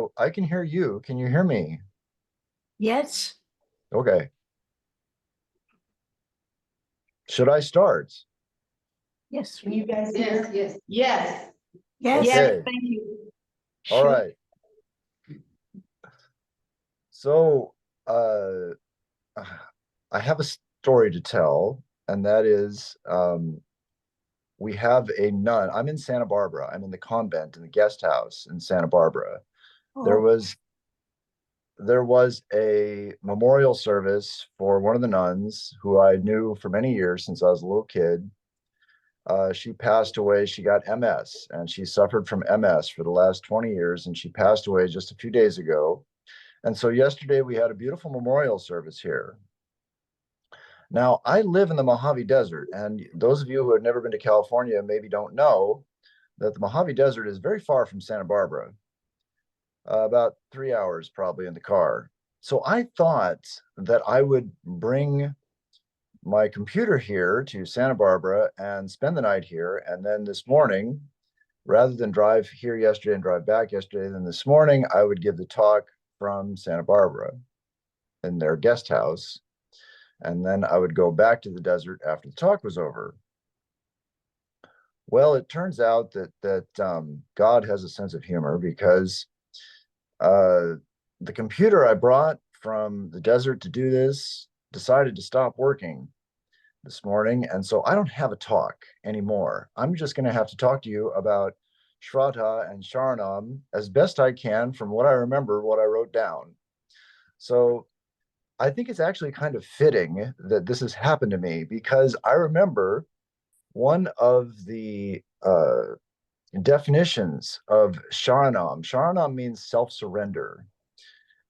So I can hear you. Can you hear me? Yes, Okay. Should I start? yes, Can you guys hear? Yes. yes, Yes, Okay. thank you. All sure. right. So uh, I have a story to tell, and that is we have a nun. I'm in Santa Barbara. I'm in the convent in the guest house in Santa Barbara. There Oh, was there was a memorial service for one of the nuns who I knew for many years since I was a little kid. She passed away. She got MS and she suffered from MS for the last 20 years. And she passed away just a few days ago. And so yesterday we had a beautiful memorial service here. Now, I live in the Mojave Desert. And those of you who have never been to California maybe don't know that the Mojave Desert is very far from Santa Barbara, about 3 hours probably in the car. So I thought that I would bring my computer here to Santa Barbara and spend the night here. And then this morning, rather than drive here yesterday and drive back yesterday, then this morning I would give the talk from Santa Barbara in their guest house. And then I would go back to the desert after the talk was over. Well, it turns out that God has a sense of humor because uh, the computer I brought from the desert to do this decided to stop working this morning. And so I don't have a talk anymore. I'm just going to have to talk to you about Shraddha and Sharanam as best I can from what I remember, what I wrote down. So I think it's actually kind of fitting that this has happened to me because I remember one of the definitions of Sharanam. Sharanam means self-surrender.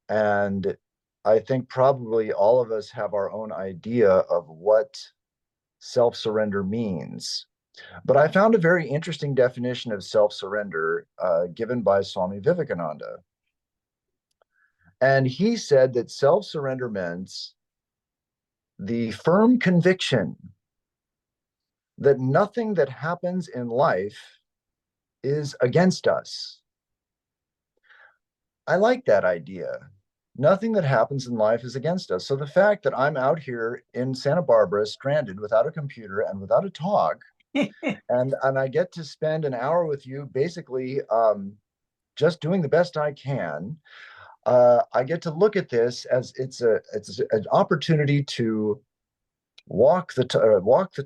And I think probably all of us have our own idea of what self-surrender means. But I found a very interesting definition of self-surrender given by Swami Vivekananda. And he said that self-surrender meant the firm conviction that nothing that happens in life is against us. I like that idea. Nothing that happens in life is against us. So the fact that I'm out here in Santa Barbara, stranded without a computer and without a talk, and I get to spend an hour with you, basically just doing the best I can. I get to look at this as it's an opportunity to walk the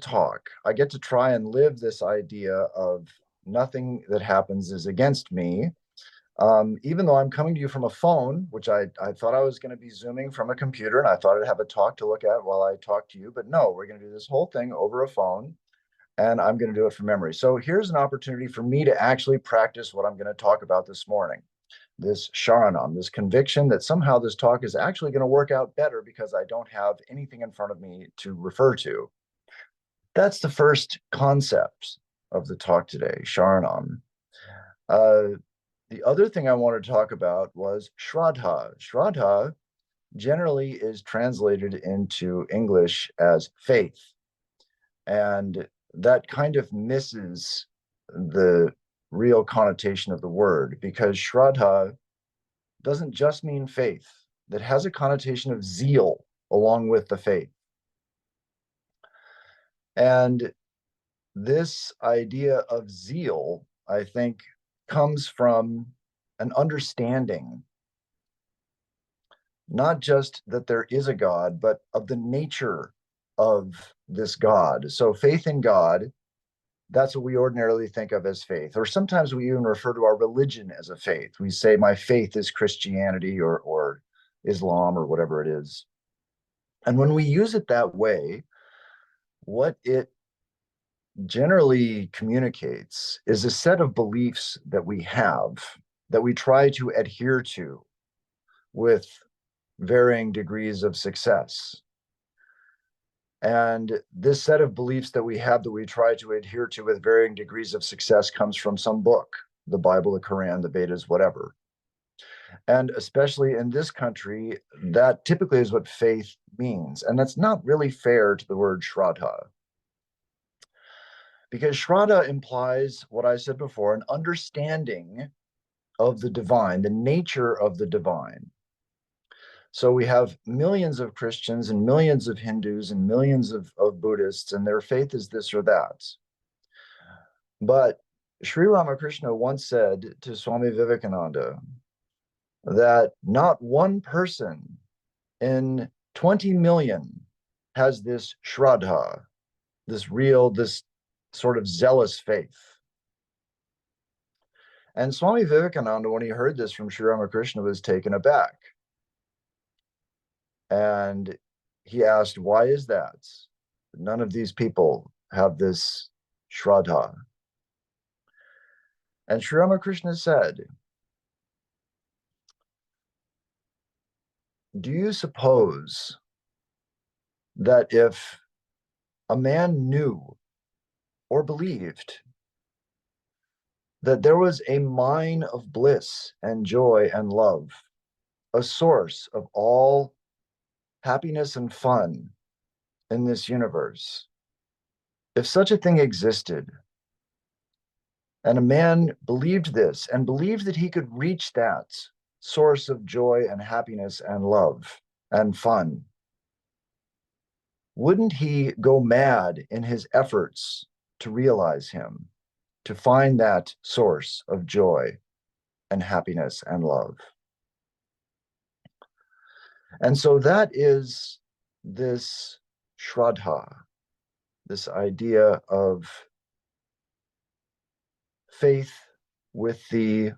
talk. I get to try and live this idea of nothing that happens is against me. Even though I'm coming to you from a phone, which I thought I was going to be zooming from a computer, and I thought I'd have a talk to look at while I talk to you, but no, we're going to do this whole thing over a phone, and I'm going to do it from memory. So here's an opportunity for me to actually practice what I'm going to talk about this morning. This Sharanam, this conviction that somehow this talk is actually going to work out better because I don't have anything in front of me to refer to. That's the first concept of the talk today, Sharanam. Uh, the other thing I wanted to talk about was Shraddha. Shraddha generally is translated into English as faith. And that kind of misses the real connotation of the word because Shraddha doesn't just mean faith, that has a connotation of zeal along with the faith. And this idea of zeal, I think, comes from an understanding, not just that there is a God, but of the nature of this God. So faith in God, that's what we ordinarily think of as faith. Or sometimes we even refer to our religion as a faith. We say, my faith is Christianity or Islam or whatever it is. And when we use it that way, what it generally communicates is a set of beliefs that we have that we try to adhere to with varying degrees of success. And this set of beliefs that we have that we try to adhere to with varying degrees of success comes from some book, the Bible, the Quran, the Vedas, whatever. And especially in this country, that typically is what faith means. And that's not really fair to the word Shraddha. Because Shraddha implies what I said before, an understanding of the divine, the nature of the divine. So we have millions of Christians and millions of Hindus and millions of Buddhists, and their faith is this or that. But Sri Ramakrishna once said to Swami Vivekananda that not one person in 20 million has this Shraddha, this sort of zealous faith. And Swami Vivekananda, when he heard this from Sri Ramakrishna, was taken aback. And he asked, why is that? None of these people have this Shraddha. And Sri Ramakrishna said, do you suppose that if a man knew or believed that there was a mine of bliss and joy and love, a source of all happiness and fun in this universe, if such a thing existed, and a man believed this and believed that he could reach that source of joy and happiness and love and fun, wouldn't he go mad in his efforts to realize him, to find that source of joy and happiness and love? And so that is this Shraddha, this idea of faith with the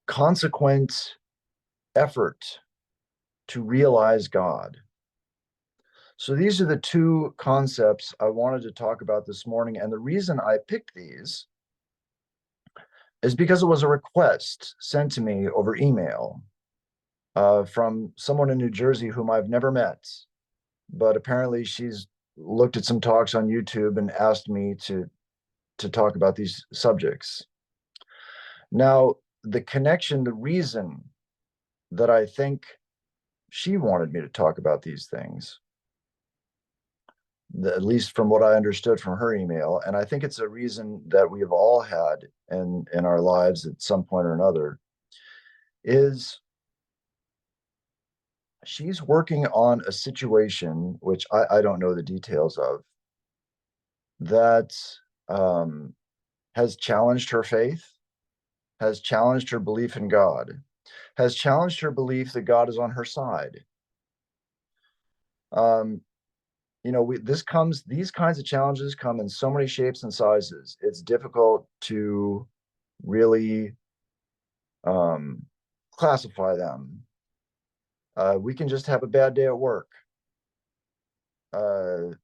consequent effort to realize God. So these are the two concepts I wanted to talk about this morning. And the reason I picked these is because it was a request sent to me over email from someone in New Jersey whom I've never met, but apparently she's looked at some talks on YouTube and asked me to talk about these subjects. Now, the connection, the reason that I think she wanted me to talk about these things, at least from what I understood from her email, and I think it's a reason that we've all had in our lives at some point or another, is she's working on a situation, which I don't know the details of, that has challenged her faith, has challenged her belief in God, has challenged her belief that God is on her side. These kinds of challenges come in so many shapes and sizes. It's difficult to really classify them. We can just have a bad day at work. A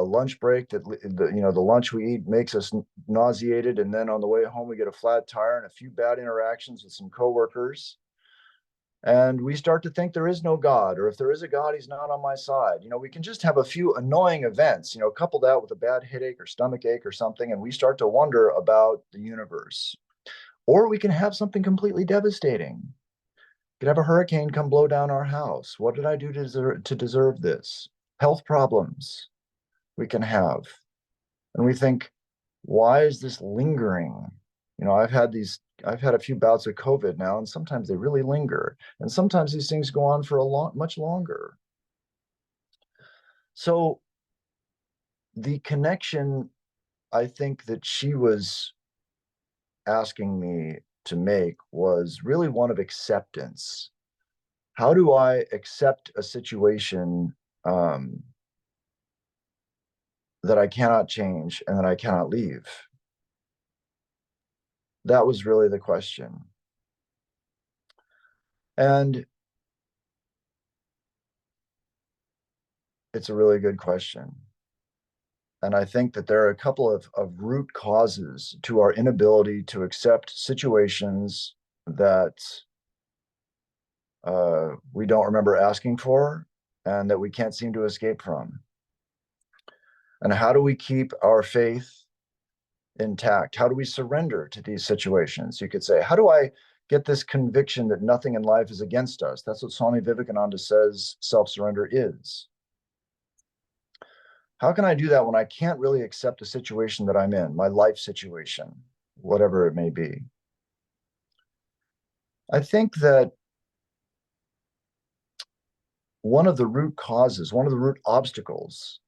lunch break that the lunch we eat makes us nauseated, and then on the way home we get a flat tire and a few bad interactions with some coworkers, and we start to think there is no God, or if there is a God, he's not on my side. We can just have a few annoying events, coupled out with a bad headache or stomach ache or something, and we start to wonder about the universe. Or we can have something completely devastating. We could have a hurricane come blow down our house. What did I do to deserve this? Health problems we can have. And we think, why is this lingering? I've had a few bouts of COVID now, and sometimes they really linger. And sometimes these things go on for much longer. So the connection, I think, that she was asking me to make was really one of acceptance. How do I accept a situation that I cannot change and that I cannot leave? That was really the question. And it's a really good question. And I think that there are a couple of root causes to our inability to accept situations that we don't remember asking for and that we can't seem to escape from. And how do we keep our faith intact? How do we surrender to these situations? You could say, how do I get this conviction that nothing in life is against us? That's what Swami Vivekananda says self-surrender is. How can I do that when I can't really accept the situation that I'm in, my life situation? whatever it may be. I think that one of the root causes, one of the root obstacles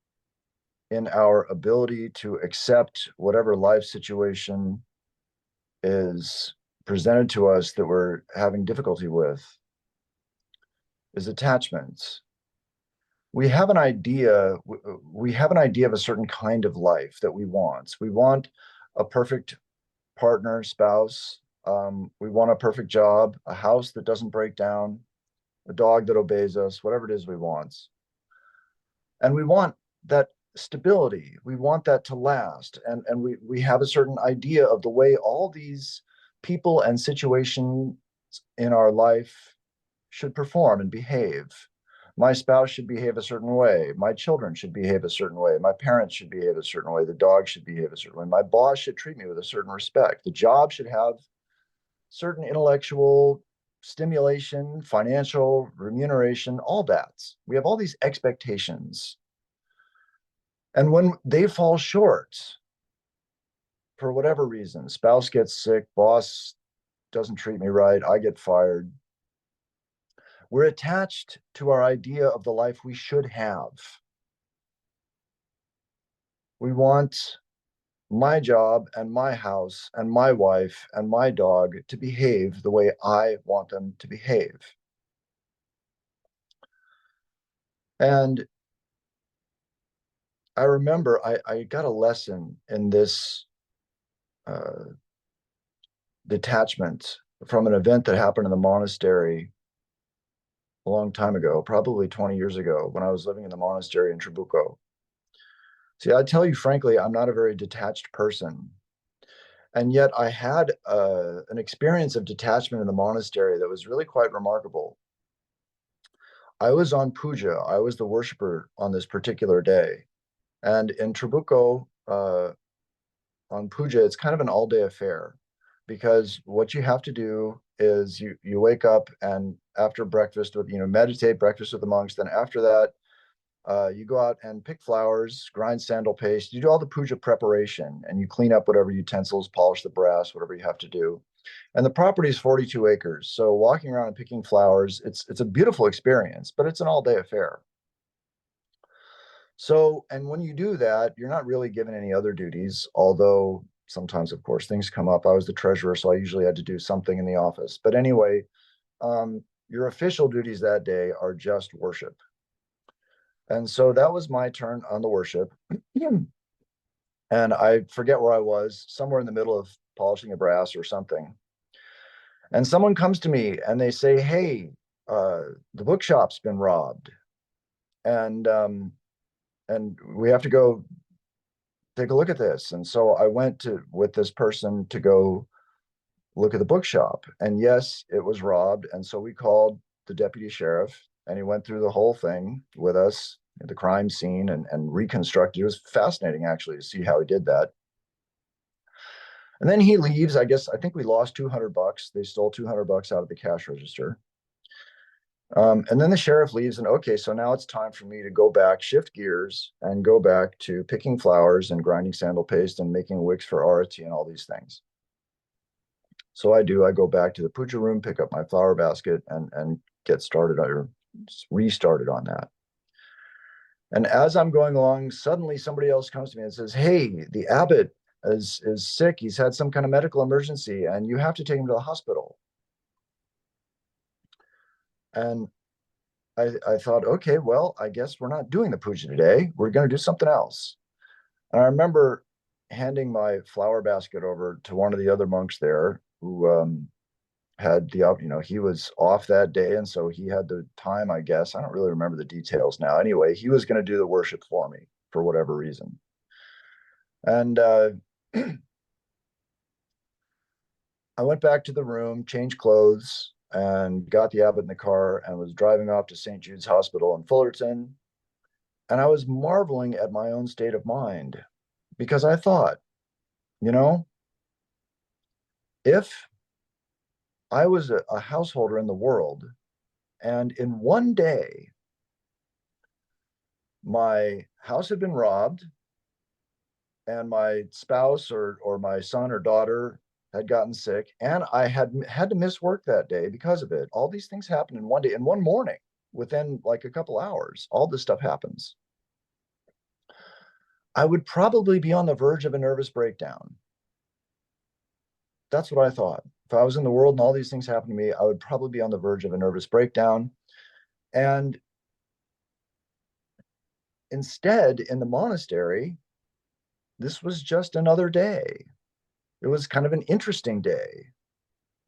in our ability to accept whatever life situation is presented to us that we're having difficulty with is attachments. We have an idea of a certain kind of life that we want. We want a perfect partner, spouse. We want a perfect job, a house that doesn't break down, a dog that obeys us, whatever it is we want. And we want that stability. We want that to last. And we have a certain idea of the way all these people and situations in our life should perform and behave. My spouse should behave a certain way. My children should behave a certain way. My parents should behave a certain way. The dog should behave a certain way. My boss should treat me with a certain respect. The job should have certain intellectual stimulation, financial remuneration, all that. We have all these expectations. And when they fall short, for whatever reason, spouse gets sick, boss doesn't treat me right, I get fired, we're attached to our idea of the life we should have. We want my job and my house and my wife and my dog to behave the way I want them to behave. And I remember I got a lesson in this detachment from an event that happened in the monastery a long time ago, probably 20 years ago, when I was living in the monastery in Trabuco. See, I tell you frankly, I'm not a very detached person. And yet I had an experience of detachment in the monastery that was really quite remarkable. I was on puja. I was the worshiper on this particular day. And in Trabuco, on puja, it's kind of an all-day affair, because what you have to do is you wake up, and after breakfast with, meditate, breakfast with the monks. Then after that, you go out and pick flowers, grind sandal paste. You do all the puja preparation, and you clean up whatever utensils, polish the brass, whatever you have to do. And the property is 42 acres. So walking around and picking flowers, it's a beautiful experience, but it's an all-day affair. So, and when you do that, you're not really given any other duties, although sometimes, of course, things come up. I was the treasurer, so I usually had to do something in the office. But anyway, your official duties that day are just worship. And so that was my turn on the worship. And I forget where I was, somewhere in the middle of polishing a brass or something. And someone comes to me and they say, "Hey, the bookshop's been robbed. And we have to go take a look at this." And so I went with this person to go look at the bookshop. And yes, it was robbed. And so we called the deputy sheriff, and he went through the whole thing with us, the crime scene, and reconstructed. It was fascinating, actually, to see how he did that. And then he leaves. I think we lost $200. They stole $200 out of the cash register. And then the sheriff leaves, and okay, so now it's time for me to go back, shift gears, and go back to picking flowers and grinding sandal paste and making wicks for arati and all these things. So I go back to the puja room, pick up my flower basket, and get started or restarted on that. And as I'm going along, suddenly somebody else comes to me and says, "Hey, the abbot is sick. He's had some kind of medical emergency, and you have to take him to the hospital." And I thought, okay, well, I guess we're not doing the puja today. We're going to do something else. And I remember handing my flower basket over to one of the other monks there, who had he was off that day. And so he had the time, I guess. I don't really remember the details now. Anyway, he was going to do the worship for me for whatever reason. And I went back to the room, changed clothes, and got the abbot in the car and was driving off to St. Jude's Hospital in Fullerton. And I was marveling at my own state of mind, because I thought, if I was a householder in the world, and in one day my house had been robbed, and my spouse or my son or daughter had gotten sick, and I had to miss work that day because of it. All these things happened in one day, in one morning, within like a couple hours. All this stuff happens. I would probably be on the verge of a nervous breakdown. That's what I thought. If I was in the world and all these things happened to me, I would probably be on the verge of a nervous breakdown. And instead, in the monastery, this was just another day. It was kind of an interesting day,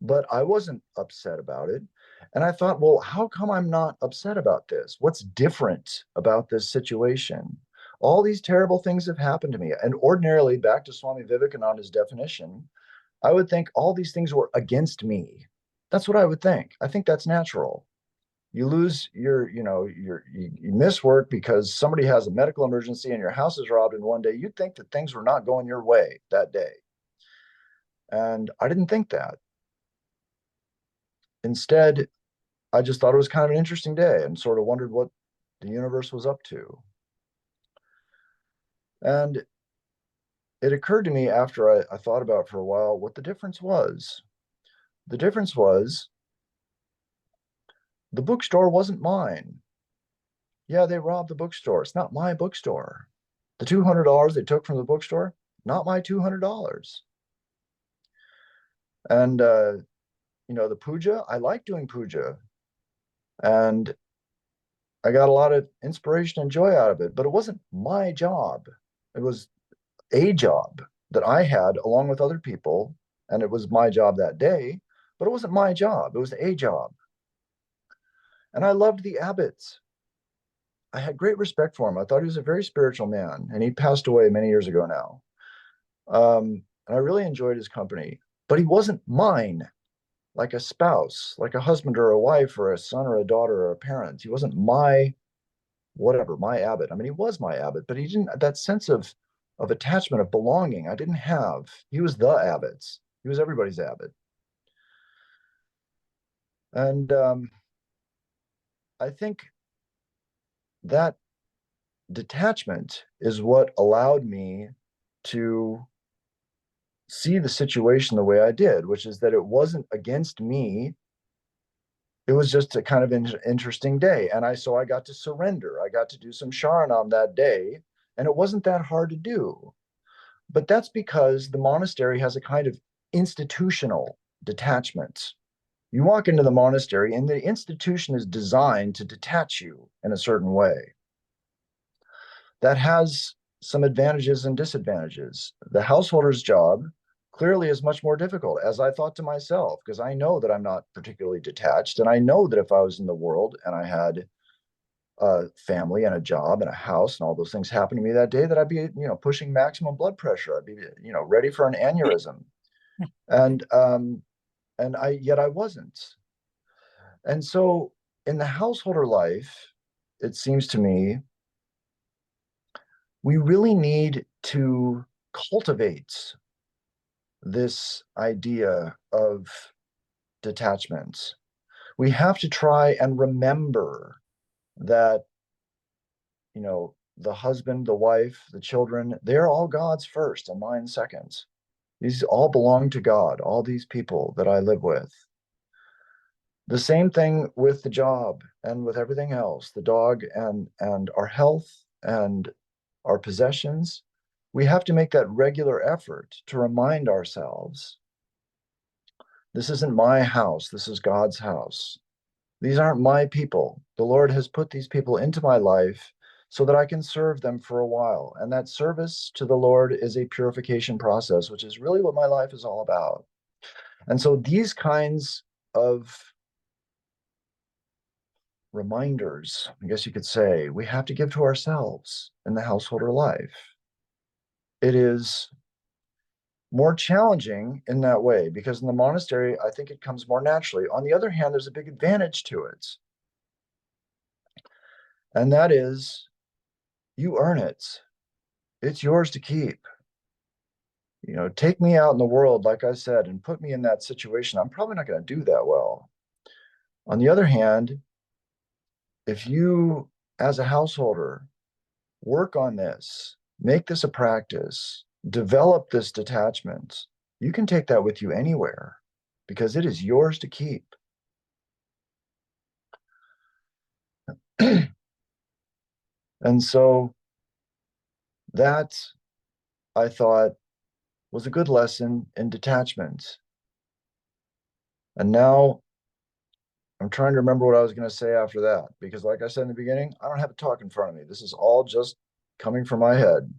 but I wasn't upset about it. And I thought, well, how come I'm not upset about this? What's different about this situation? All these terrible things have happened to me. And ordinarily, back to Swami Vivekananda's definition, I would think all these things were against me. That's what I would think. I think that's natural. You lose you miss work because somebody has a medical emergency and your house is robbed in one day. You'd think that things were not going your way that day. And I didn't think that. Instead, I just thought it was kind of an interesting day and sort of wondered what the universe was up to. And it occurred to me after I thought about it for a while what the difference was. The difference was the bookstore wasn't mine. Yeah, they robbed the bookstore. It's not my bookstore. The $200 they took from the bookstore, not my $200. And, the puja, I like doing puja. And I got a lot of inspiration and joy out of it, but it wasn't my job. It was a job that I had along with other people. And it was my job that day, but it wasn't my job. It was a job. And I loved the abbots. I had great respect for him. I thought he was a very spiritual man, and he passed away many years ago now. And I really enjoyed his company, but he wasn't mine, like a spouse, like a husband or a wife or a son or a daughter or a parent. He wasn't my whatever, my abbot. I mean, he was my abbot, but he didn't, that sense of attachment, of belonging, I didn't have. He was the abbot's. He was everybody's abbot. And I think that detachment is what allowed me to see the situation the way I did, which is that it wasn't against me. It was just a kind of interesting day. And so I got to surrender. I got to do some Sharanam that day, and it wasn't that hard to do. But that's because the monastery has a kind of institutional detachment. You walk into the monastery, and the institution is designed to detach you in a certain way. That has some advantages and disadvantages. The householder's job clearly is much more difficult, as I thought to myself, because I know that I'm not particularly detached. And I know that if I was in the world and I had a family and a job and a house and all those things happen to me that day, that I'd be, pushing maximum blood pressure. I'd be, ready for an aneurysm. And yet I wasn't. And so in the householder life, it seems to me, we really need to cultivate this idea of detachment. We have to try and remember that, the husband, the wife, the children, they're all God's first and mine second. These all belong to God, all these people that I live with. The same thing with the job and with everything else, the dog and our health and our possessions. We have to make that regular effort to remind ourselves, this isn't my house, this is God's house. These aren't my people. The Lord has put these people into my life so that I can serve them for a while. And that service to the Lord is a purification process, which is really what my life is all about. And so these kinds of reminders, I guess you could say, we have to give to ourselves in the householder life. It is more challenging in that way because in the monastery, I think it comes more naturally. On the other hand, there's a big advantage to it. And that is, you earn it. It's yours to keep. Take me out in the world, like I said, and put me in that situation. I'm probably not going to do that well. On the other hand, if you, as a householder, work on this, make this a practice, develop this detachment, you can take that with you anywhere because it is yours to keep. And so that, I thought, was a good lesson in detachment. And now I'm trying to remember what I was going to say after that, because like I said in the beginning, I don't have a talk in front of me. This is all just coming from my head.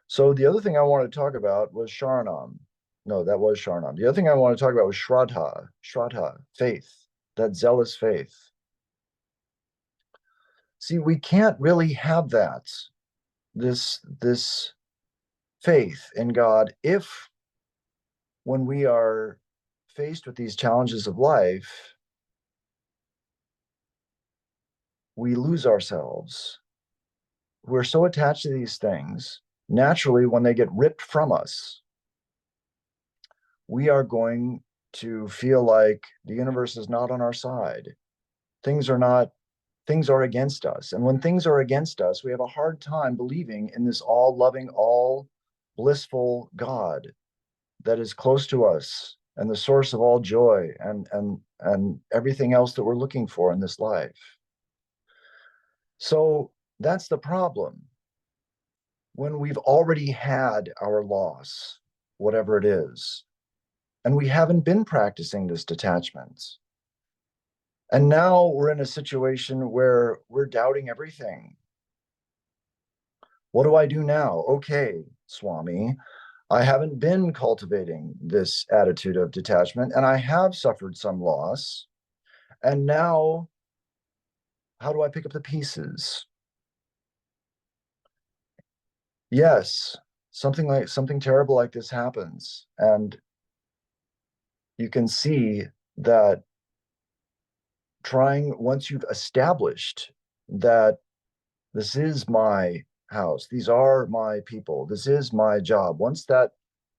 So the other thing I wanted to talk about was Sharanam. No, that was Sharanam. The other thing I want to talk about was Shraddha, faith, that zealous faith. See, we can't really have that, this faith in God, if when we are faced with these challenges of life, we lose ourselves. We're so attached to these things. Naturally, when they get ripped from us, we are going to feel like the universe is not on our side. Things are against us. And when things are against us, we have a hard time believing in this all loving, all blissful God that is close to us and the source of all joy and everything else that we're looking for in this life. So that's the problem. When we've already had our loss, whatever it is, and we haven't been practicing this detachment. And now we're in a situation where we're doubting everything. What do I do now? Okay, Swami, I haven't been cultivating this attitude of detachment, and I have suffered some loss. And now, how do I pick up the pieces? Yes, something terrible like this happens, and you can see that once you've established that this is my house, these are my people, this is my job, once that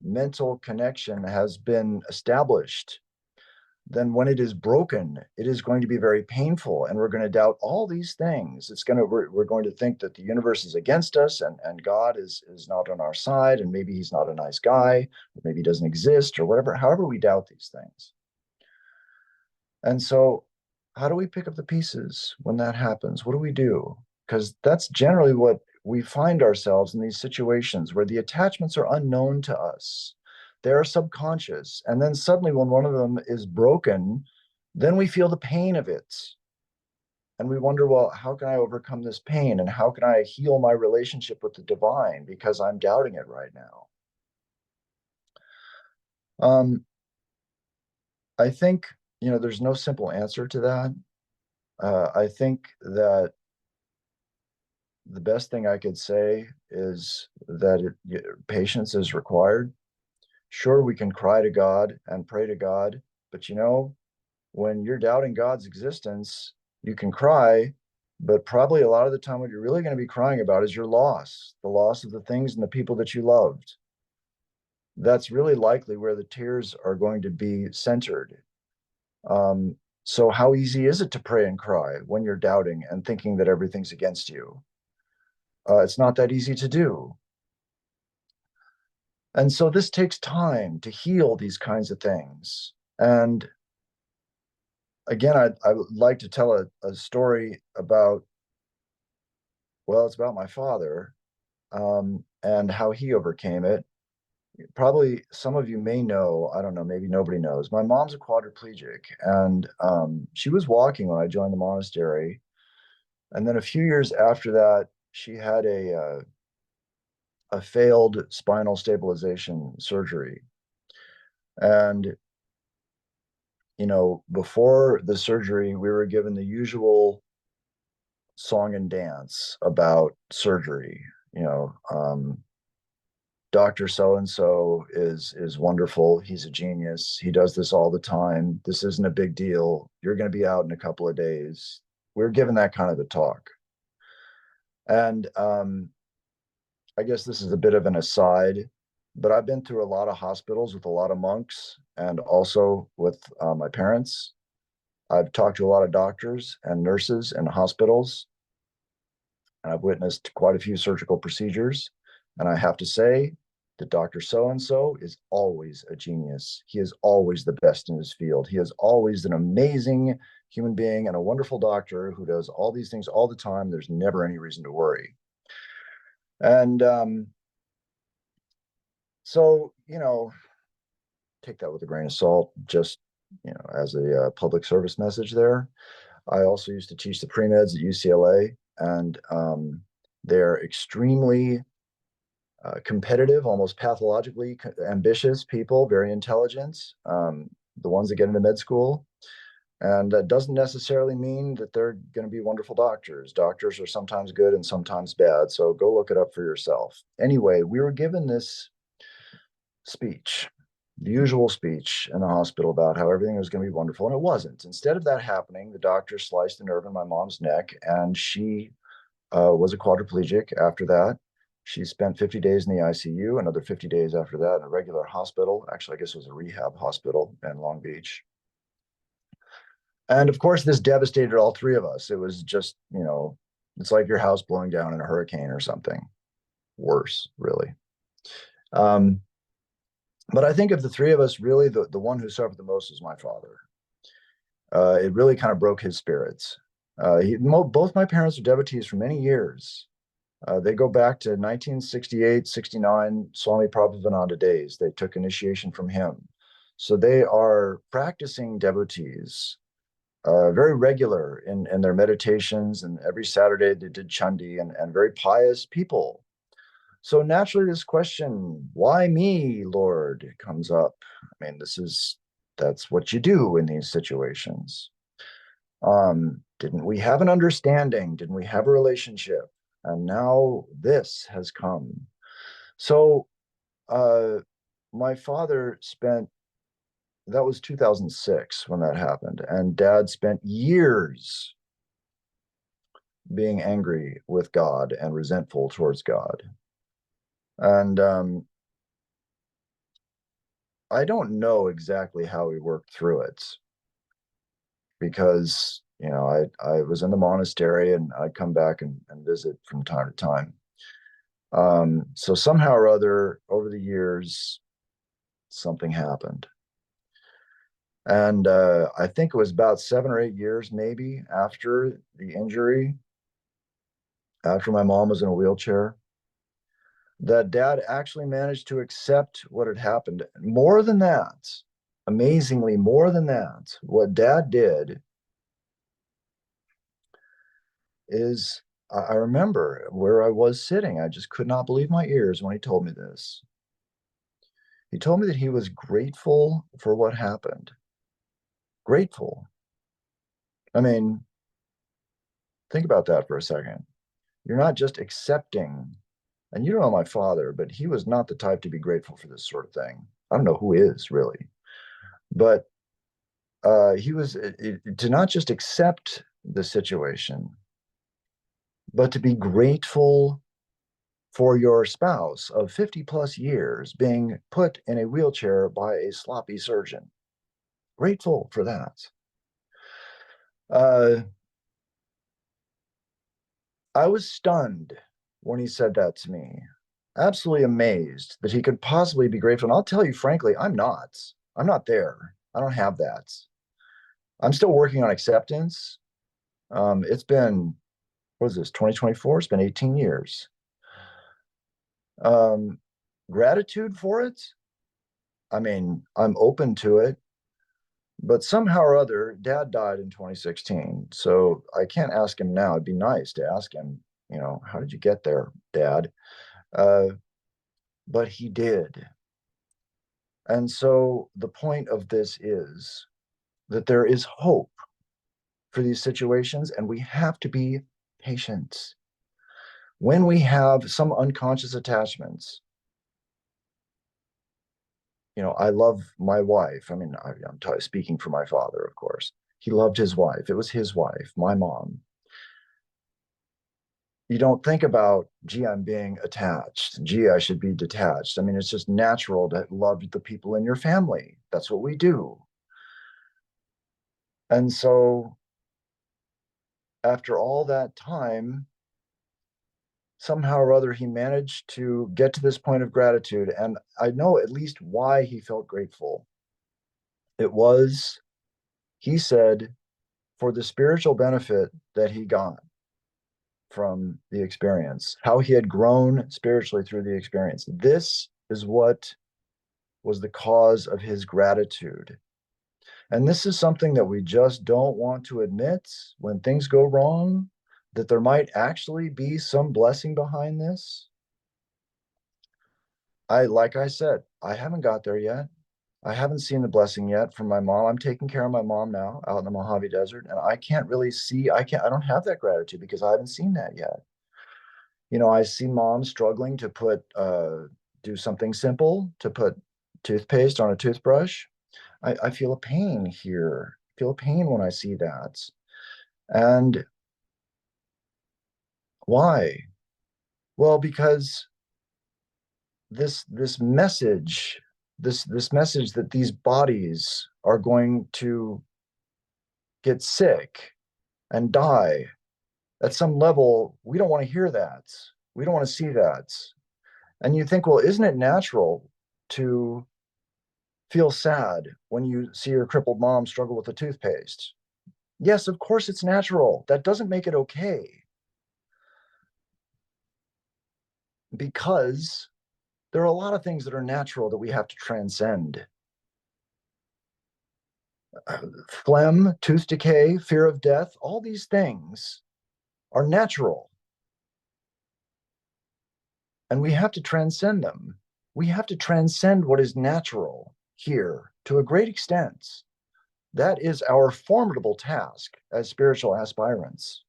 mental connection has been established, then when it is broken, it is going to be very painful, and we're going to doubt all these things. We're going to think that the universe is against us, and God is not on our side, and maybe he's not a nice guy, or maybe he doesn't exist, or whatever, however we doubt these things. And so how do we pick up the pieces when that happens? What do we do? Because that's generally what we find ourselves in these situations where the attachments are unknown to us. They're subconscious. And then suddenly, when one of them is broken, then we feel the pain of it. And we wonder, well, how can I overcome this pain? And how can I heal my relationship with the divine? Because I'm doubting it right now. I think, there's no simple answer to that. I think that the best thing I could say is that patience is required. Sure, we can cry to God and pray to God, but when you're doubting God's existence, you can cry, but probably a lot of the time what you're really going to be crying about is your loss, the loss of the things and the people that you loved. That's really likely where the tears are going to be centered. So how easy is it to pray and cry when you're doubting and thinking that everything's against you? It's not that easy to do. And so this takes time to heal these kinds of things. And again, I would like to tell a story about, well, it's about my father, and how he overcame it. Probably some of you may know, I don't know, maybe nobody knows. My mom's a quadriplegic, and she was walking when I joined the monastery. And then a few years after that, she had a failed spinal stabilization surgery. And before the surgery, we were given the usual song and dance about surgery. Dr. So and so is wonderful. He's a genius. He does this all the time. This isn't a big deal. You're going to be out in a couple of days. We're given that kind of a talk. And I guess this is a bit of an aside, but I've been through a lot of hospitals with a lot of monks and also with my parents. I've talked to a lot of doctors and nurses in hospitals, and I've witnessed quite a few surgical procedures. And I have to say, that Dr. So-and-so is always a genius. He is always the best in his field. He is always an amazing human being and a wonderful doctor who does all these things all the time. There's never any reason to worry. And so, take that with a grain of salt, just, as a public service message there. I also used to teach the pre-meds at UCLA, and they're extremely competitive, almost pathologically ambitious people, very intelligent, the ones that get into med school. And that doesn't necessarily mean that they're going to be wonderful doctors. Doctors are sometimes good and sometimes bad. So go look it up for yourself. Anyway, we were given this speech, the usual speech in the hospital about how everything was going to be wonderful. And it wasn't. Instead of that happening, the doctor sliced a nerve in my mom's neck, and she was a quadriplegic after that. She spent 50 days in the ICU, another 50 days after that in a regular hospital. Actually, I guess it was a rehab hospital in Long Beach. And of course, this devastated all three of us. It was just, it's like your house blowing down in a hurricane or something. Worse, really. But I think of the three of us, really, the one who suffered the most was my father. It really kind of broke his spirits. Both my parents were devotees for many years. They go back to 1968, 69, Swami Prabhavananda days. They took initiation from him. So they are practicing devotees, very regular in their meditations. And every Saturday they did Chandi, and very pious people. So naturally this question, why me, Lord, comes up. I mean, that's what you do in these situations. Didn't we have an understanding? Didn't we have a relationship? And now this has come. So my father that was 2006 when that happened. And Dad spent years being angry with God and resentful towards God. And I don't know exactly how he worked through it, because I was in the monastery and I'd come back and visit from time to time. So somehow or other, over the years, something happened. And I think it was about 7 or 8 years, maybe, after the injury, after my mom was in a wheelchair, that Dad actually managed to accept what had happened. More than that, amazingly, more than that, what Dad did is, I remember where I was sitting. I just could not believe my ears when he told me this. He told me that he was grateful for what happened. Grateful. I mean, think about that for a second. You're not just accepting, and you don't know my father, but he was not the type to be grateful for this sort of thing. I don't know who is, really. But he was to not just accept the situation, but to be grateful for your spouse of 50 plus years being put in a wheelchair by a sloppy surgeon. Grateful for that. I was stunned when he said that to me. Absolutely amazed that he could possibly be grateful. And I'll tell you frankly, I'm not. I'm not there. I don't have that. I'm still working on acceptance. It's been, what is this, 2024? It's been 18 years. Gratitude for it. I mean, I'm open to it, but somehow or other, Dad died in 2016. So I can't ask him now. It'd be nice to ask him, how did you get there, Dad? But he did. And so the point of this is that there is hope for these situations, and we have to be patient. When we have some unconscious attachments, I love my wife. I mean, I'm speaking for my father, of course. He loved his wife. It was his wife, my mom. You don't think about, gee, I'm being attached. Gee, I should be detached. I mean, it's just natural to love the people in your family. That's what we do. And so after all that time, somehow or other, he managed to get to this point of gratitude. And I know at least why he felt grateful. It was, he said, for the spiritual benefit that he got from the experience, how he had grown spiritually through the experience. This is what was the cause of his gratitude. And this is something that we just don't want to admit when things go wrong, that there might actually be some blessing behind this. Like I said, I haven't got there yet. I haven't seen the blessing yet from my mom. I'm taking care of my mom now out in the Mojave Desert, and I can't really see, I don't have that gratitude because I haven't seen that yet. You know, I see moms struggling to do something simple, to put toothpaste on a toothbrush. I feel a pain here. I feel a pain when I see that. And why? Well, because this message, this message that these bodies are going to get sick and die, at some level, we don't want to hear that. We don't want to see that. And you think, well, isn't it natural to feel sad when you see your crippled mom struggle with the toothpaste? Yes, of course it's natural. That doesn't make it okay. Because there are a lot of things that are natural that we have to transcend. Phlegm, tooth decay, fear of death, all these things are natural. And we have to transcend them. We have to transcend what is natural here to a great extent. That is our formidable task as spiritual aspirants.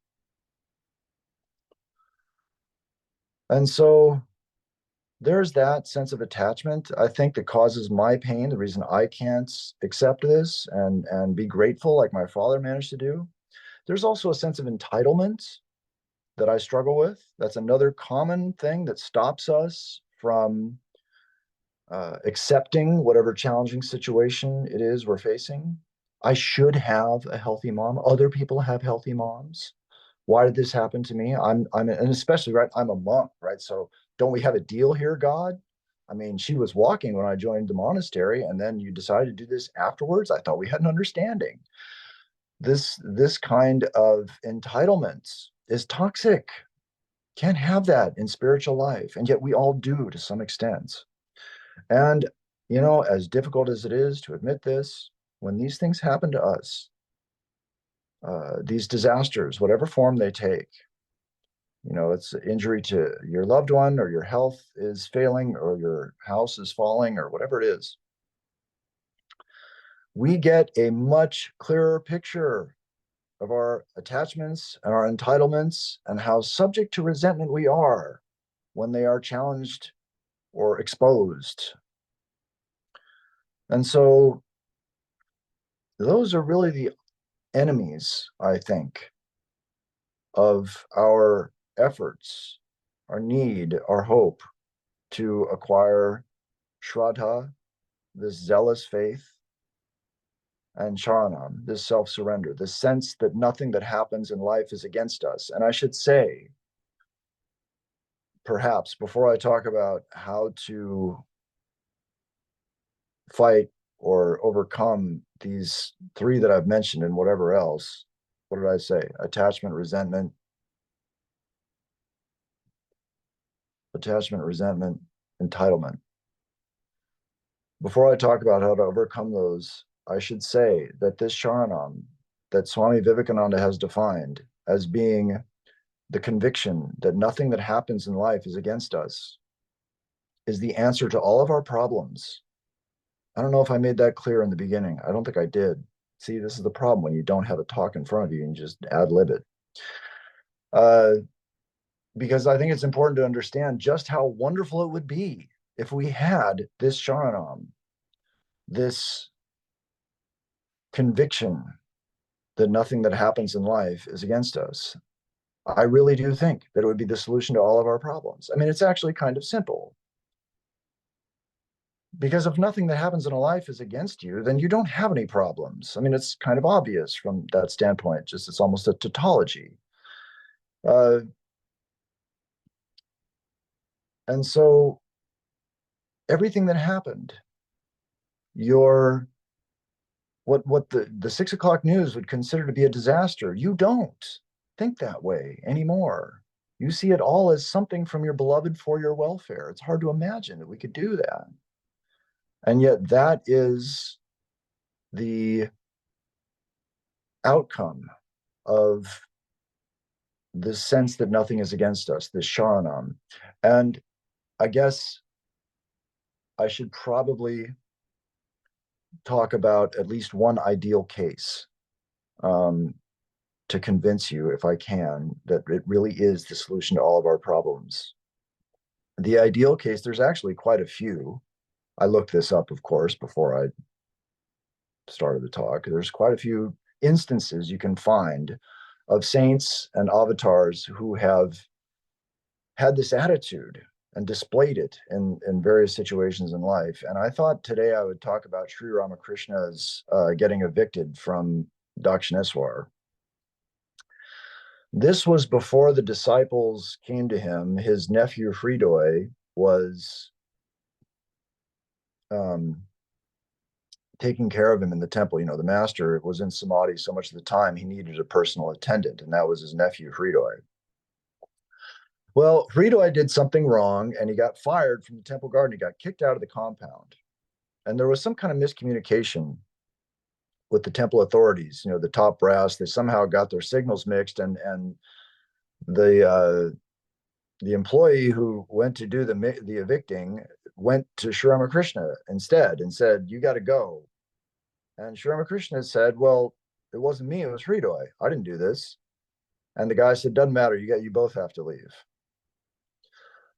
And so there's that sense of attachment, I think, that causes my pain, the reason I can't accept this and be grateful like my father managed to do. There's also a sense of entitlement that I struggle with. That's another common thing that stops us from accepting whatever challenging situation it is we're facing. I should have a healthy mom. Other people have healthy moms. Why did this happen to me? And especially, right, I'm a monk, right? So don't we have a deal here, God? I mean, she was walking when I joined the monastery, and then you decided to do this afterwards. I thought we had an understanding. This kind of entitlement is toxic. Can't have that in spiritual life, and yet we all do to some extent. And you know, as difficult as it is to admit this, when these things happen to us, these disasters, whatever form they take, you know, it's injury to your loved one, or your health is failing, or your house is falling, or whatever it is, we get a much clearer picture of our attachments and our entitlements and how subject to resentment we are when they are challenged or exposed. And so those are really the enemies, I think, of our efforts, our need, our hope to acquire Shraddha, this zealous faith, and Sharanam, this self-surrender, this sense that nothing that happens in life is against us. And I should say, perhaps, before I talk about how to fight or overcome these three that I've mentioned and whatever else, what did I say? Attachment, resentment, entitlement. Before I talk about how to overcome those, I should say that this Sharanam that Swami Vivekananda has defined as being the conviction that nothing that happens in life is against us is the answer to all of our problems. I don't know if I made that clear in the beginning. I don't think I did. See, this is the problem when you don't have a talk in front of you and you just ad lib it. Because I think it's important to understand just how wonderful it would be if we had this Sharanam, this conviction that nothing that happens in life is against us. I really do think that it would be the solution to all of our problems. I mean, it's actually kind of simple. Because if nothing that happens in a life is against you, then you don't have any problems. I mean, it's kind of obvious from that standpoint, just it's almost a tautology. And so everything that happened, your what the 6 o'clock news would consider to be a disaster, you don't think that way anymore. You see it all as something from your beloved for your welfare. It's hard to imagine that we could do that. And yet that is the outcome of this sense that nothing is against us, this Sharanam. And I guess I should probably talk about at least one ideal case, to convince you, if I can, that it really is the solution to all of our problems. The ideal case, there's actually quite a few. I looked this up, of course, before I started the talk. There's quite a few instances you can find of saints and avatars who have had this attitude and displayed it in various situations in life. And I thought today I would talk about Sri Ramakrishna's getting evicted from Dakshineswar. This was before the disciples came to him. His nephew Hridoy was taking care of him in the temple. You know, the master was in samadhi so much of the time he needed a personal attendant, and that was his nephew Hridoy. Well, Hridoy did something wrong and he got fired from the temple garden. He got kicked out of the compound. And there was some kind of miscommunication with the temple authorities, you know, the top brass. They somehow got their signals mixed, and the employee who went to do the evicting went to Sri Ramakrishna instead and said, "You got to go." And Sri Ramakrishna said, "Well, it wasn't me, it was Hridoy. I didn't do this." And the guy said, "Doesn't matter. You both have to leave."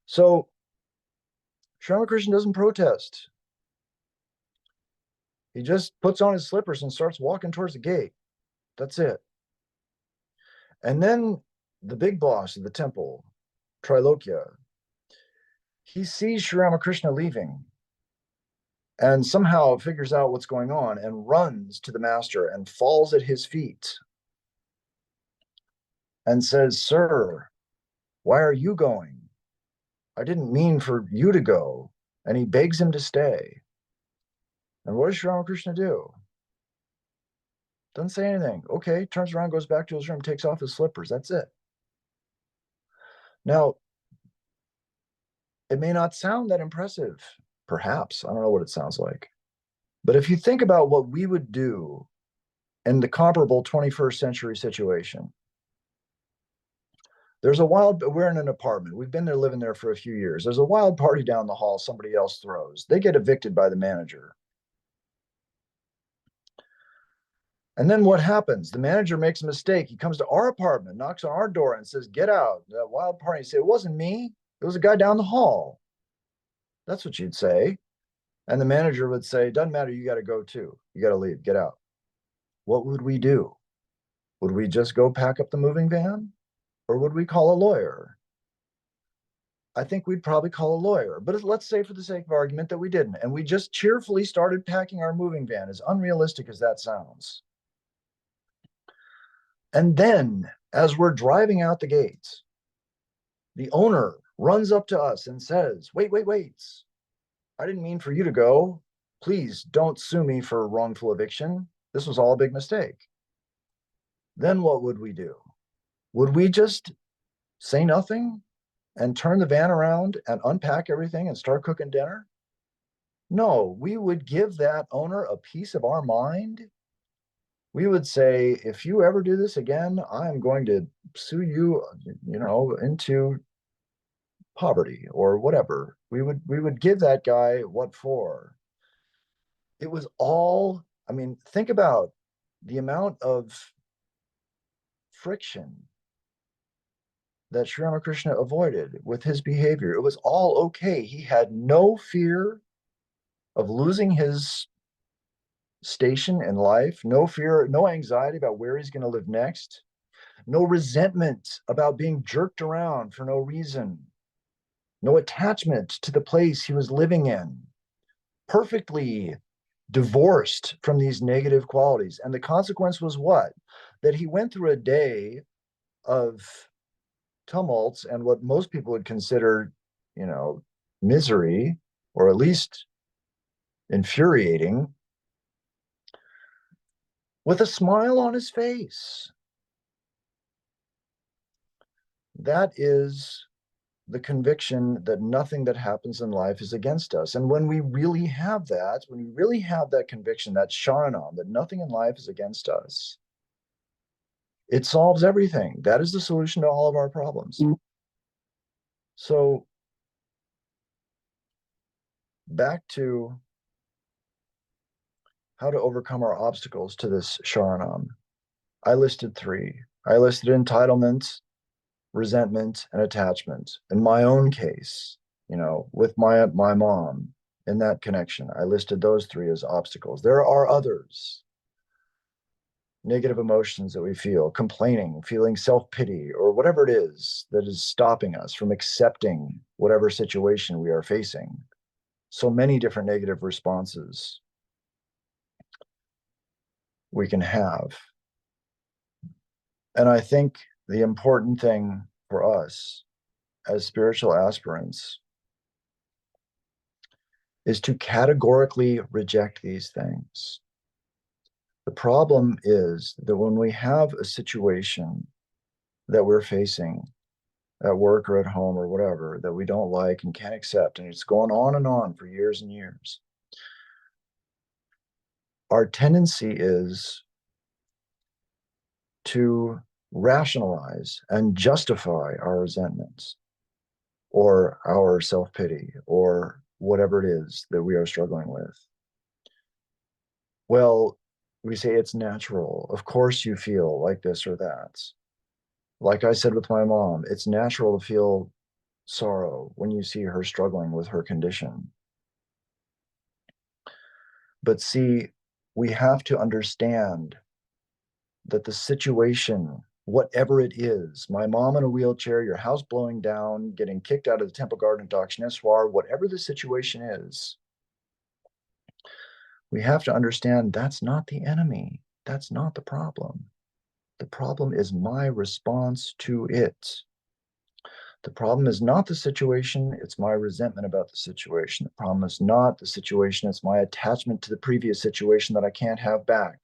So Sri Ramakrishna doesn't protest. He just puts on his slippers and starts walking towards the gate. That's it. And then the big boss of the temple, Trilokya, he sees Sri Ramakrishna leaving and somehow figures out what's going on and runs to the master and falls at his feet and says, "Sir, why are you going? I didn't mean for you to go." And he begs him to stay. And what does Sri Ramakrishna do? Doesn't say anything. Okay, turns around, goes back to his room, takes off his slippers. That's it. Now, it may not sound that impressive, perhaps. I don't know what it sounds like. But if you think about what we would do in the comparable 21st century situation, we're in an apartment. We've been there living there for a few years. There's a wild party down the hall somebody else throws. They get evicted by the manager. And then what happens? The manager makes a mistake. He comes to our apartment, knocks on our door and says, "Get out." That wild party say, "It wasn't me. It was a guy down the hall." That's what you'd say. And the manager would say, "Doesn't matter. You got to go too. You got to leave. Get out." What would we do? Would we just go pack up the moving van? Or would we call a lawyer? I think we'd probably call a lawyer. But let's say for the sake of argument that we didn't. And we just cheerfully started packing our moving van, as unrealistic as that sounds. And then, as we're driving out the gates, the owner runs up to us and says, "Wait, wait, wait. I didn't mean for you to go. Please don't sue me for wrongful eviction. This was all a big mistake." Then what would we do? Would we just say nothing and turn the van around and unpack everything and start cooking dinner? No, we would give that owner a piece of our mind. We would say, "If you ever do this again, I'm going to sue you, into poverty," or whatever. We would give that guy what for. It was all, I mean, think about the amount of friction that Sri Ramakrishna avoided with his behavior. It was all okay. He had no fear of losing his station in life, no fear, no anxiety about where he's going to live next, no resentment about being jerked around for no reason, no attachment to the place he was living in. Perfectly divorced from these negative qualities. And the consequence was what? That he went through a day of tumults and what most people would consider, misery, or at least infuriating, with a smile on his face. That is the conviction that nothing that happens in life is against us. And when we really have that, conviction, that Sharanam, that nothing in life is against us, it solves everything. That is the solution to all of our problems. So back to how to overcome our obstacles to this Sharanam. I listed 3. I listed entitlement, resentment, and attachment. In my own case, with my mom, in that connection, I listed those 3 as obstacles. There are others. Negative emotions that we feel, complaining, feeling self-pity, or whatever it is that is stopping us from accepting whatever situation we are facing. So many different negative responses we can have. And I think the important thing for us as spiritual aspirants is to categorically reject these things. The problem is that when we have a situation that we're facing at work or at home or whatever that we don't like and can't accept, and it's going on for years and years, our tendency is to rationalize and justify our resentments or our self-pity or whatever it is that we are struggling with. Well, we say it's natural. Of course you feel like this or that. Like I said with my mom, it's natural to feel sorrow when you see her struggling with her condition. But see, we have to understand that the situation, whatever it is, my mom in a wheelchair, your house blowing down, getting kicked out of the Temple Garden of Dakshineswar, whatever the situation is, we have to understand that's not the enemy. That's not the problem. The problem is my response to it. The problem is not the situation, it's my resentment about the situation. The problem is not the situation, it's my attachment to the previous situation that I can't have back.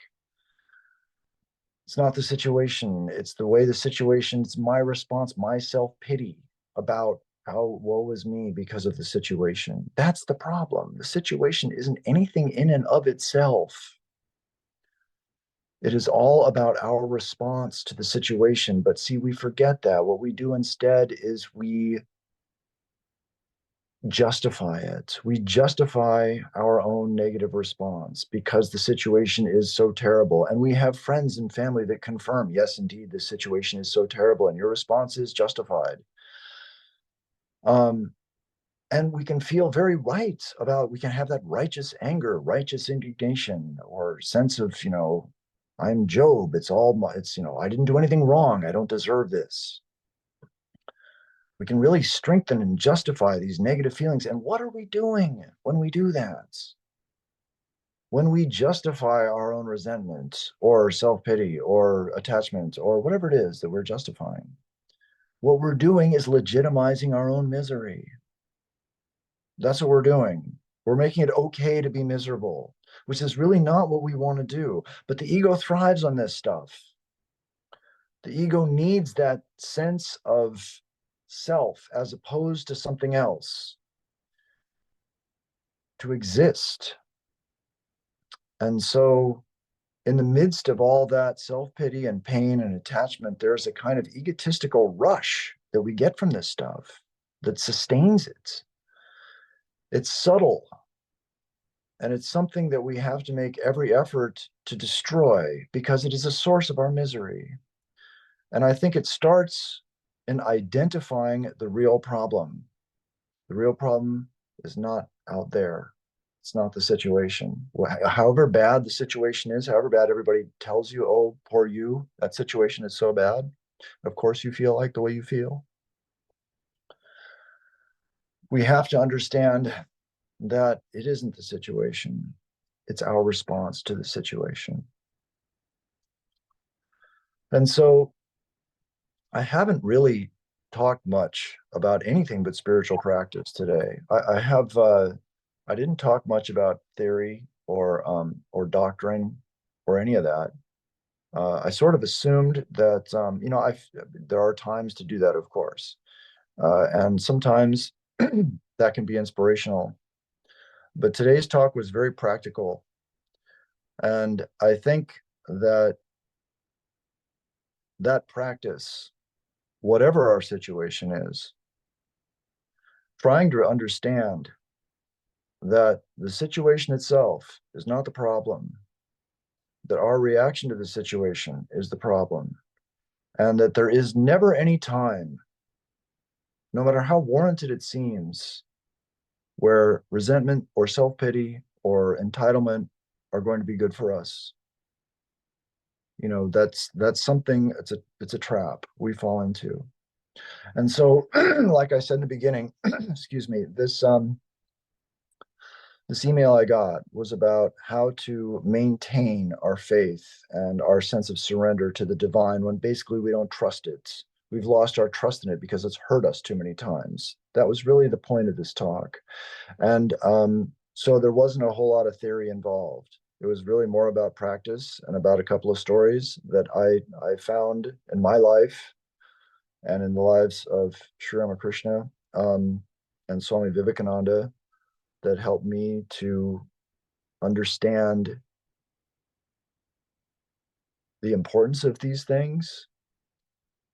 It's not the situation, it's the way the situation, it's my response, my self-pity about how woe is me because of the situation. That's the problem. The situation isn't anything in and of itself. It is all about our response to the situation. But see, we forget that. What we do instead is we justify it. We justify our own negative response because the situation is so terrible. And we have friends and family that confirm, yes, indeed, this situation is so terrible and your response is justified. And we can feel very right about, we can have that righteous anger, righteous indignation, or sense of, I'm Job. It's all my, I didn't do anything wrong. I don't deserve this. We can really strengthen and justify these negative feelings. And what are we doing when we do that? When we justify our own resentment or self-pity or attachment or whatever it is that we're justifying, what we're doing is legitimizing our own misery. That's what we're doing. We're making it okay to be miserable, which is really not what we want to do. But the ego thrives on this stuff. The ego needs that sense of self as opposed to something else to exist. And so in the midst of all that self-pity and pain and attachment, there's a kind of egotistical rush that we get from this stuff that sustains it. It's subtle. And it's something that we have to make every effort to destroy because it is a source of our misery. And I think it starts in identifying the real problem. The real problem is not out there. It's not the situation. However bad the situation is, however bad everybody tells you, oh, poor you, that situation is so bad. Of course you feel like the way you feel. We have to understand that it isn't the situation. It's our response to the situation. And so I haven't really talk much about anything but spiritual practice today. I didn't talk much about theory or doctrine or any of that. I sort of assumed that there are times to do that, of course, and sometimes that can be inspirational. But today's talk was very practical, and I think that that practice, whatever our situation is, trying to understand that the situation itself is not the problem, that our reaction to the situation is the problem, and that there is never any time, no matter how warranted it seems, where resentment or self-pity or entitlement are going to be good for us. That's something, it's a trap we fall into. And so, like I said in the beginning, excuse me, this email I got was about how to maintain our faith and our sense of surrender to the divine when basically we don't trust it. We've lost our trust in it because it's hurt us too many times. That was really the point of this talk. And so there wasn't a whole lot of theory involved. It was really more about practice and about a couple of stories that I found in my life and in the lives of Sri Ramakrishna and Swami Vivekananda that helped me to understand the importance of these things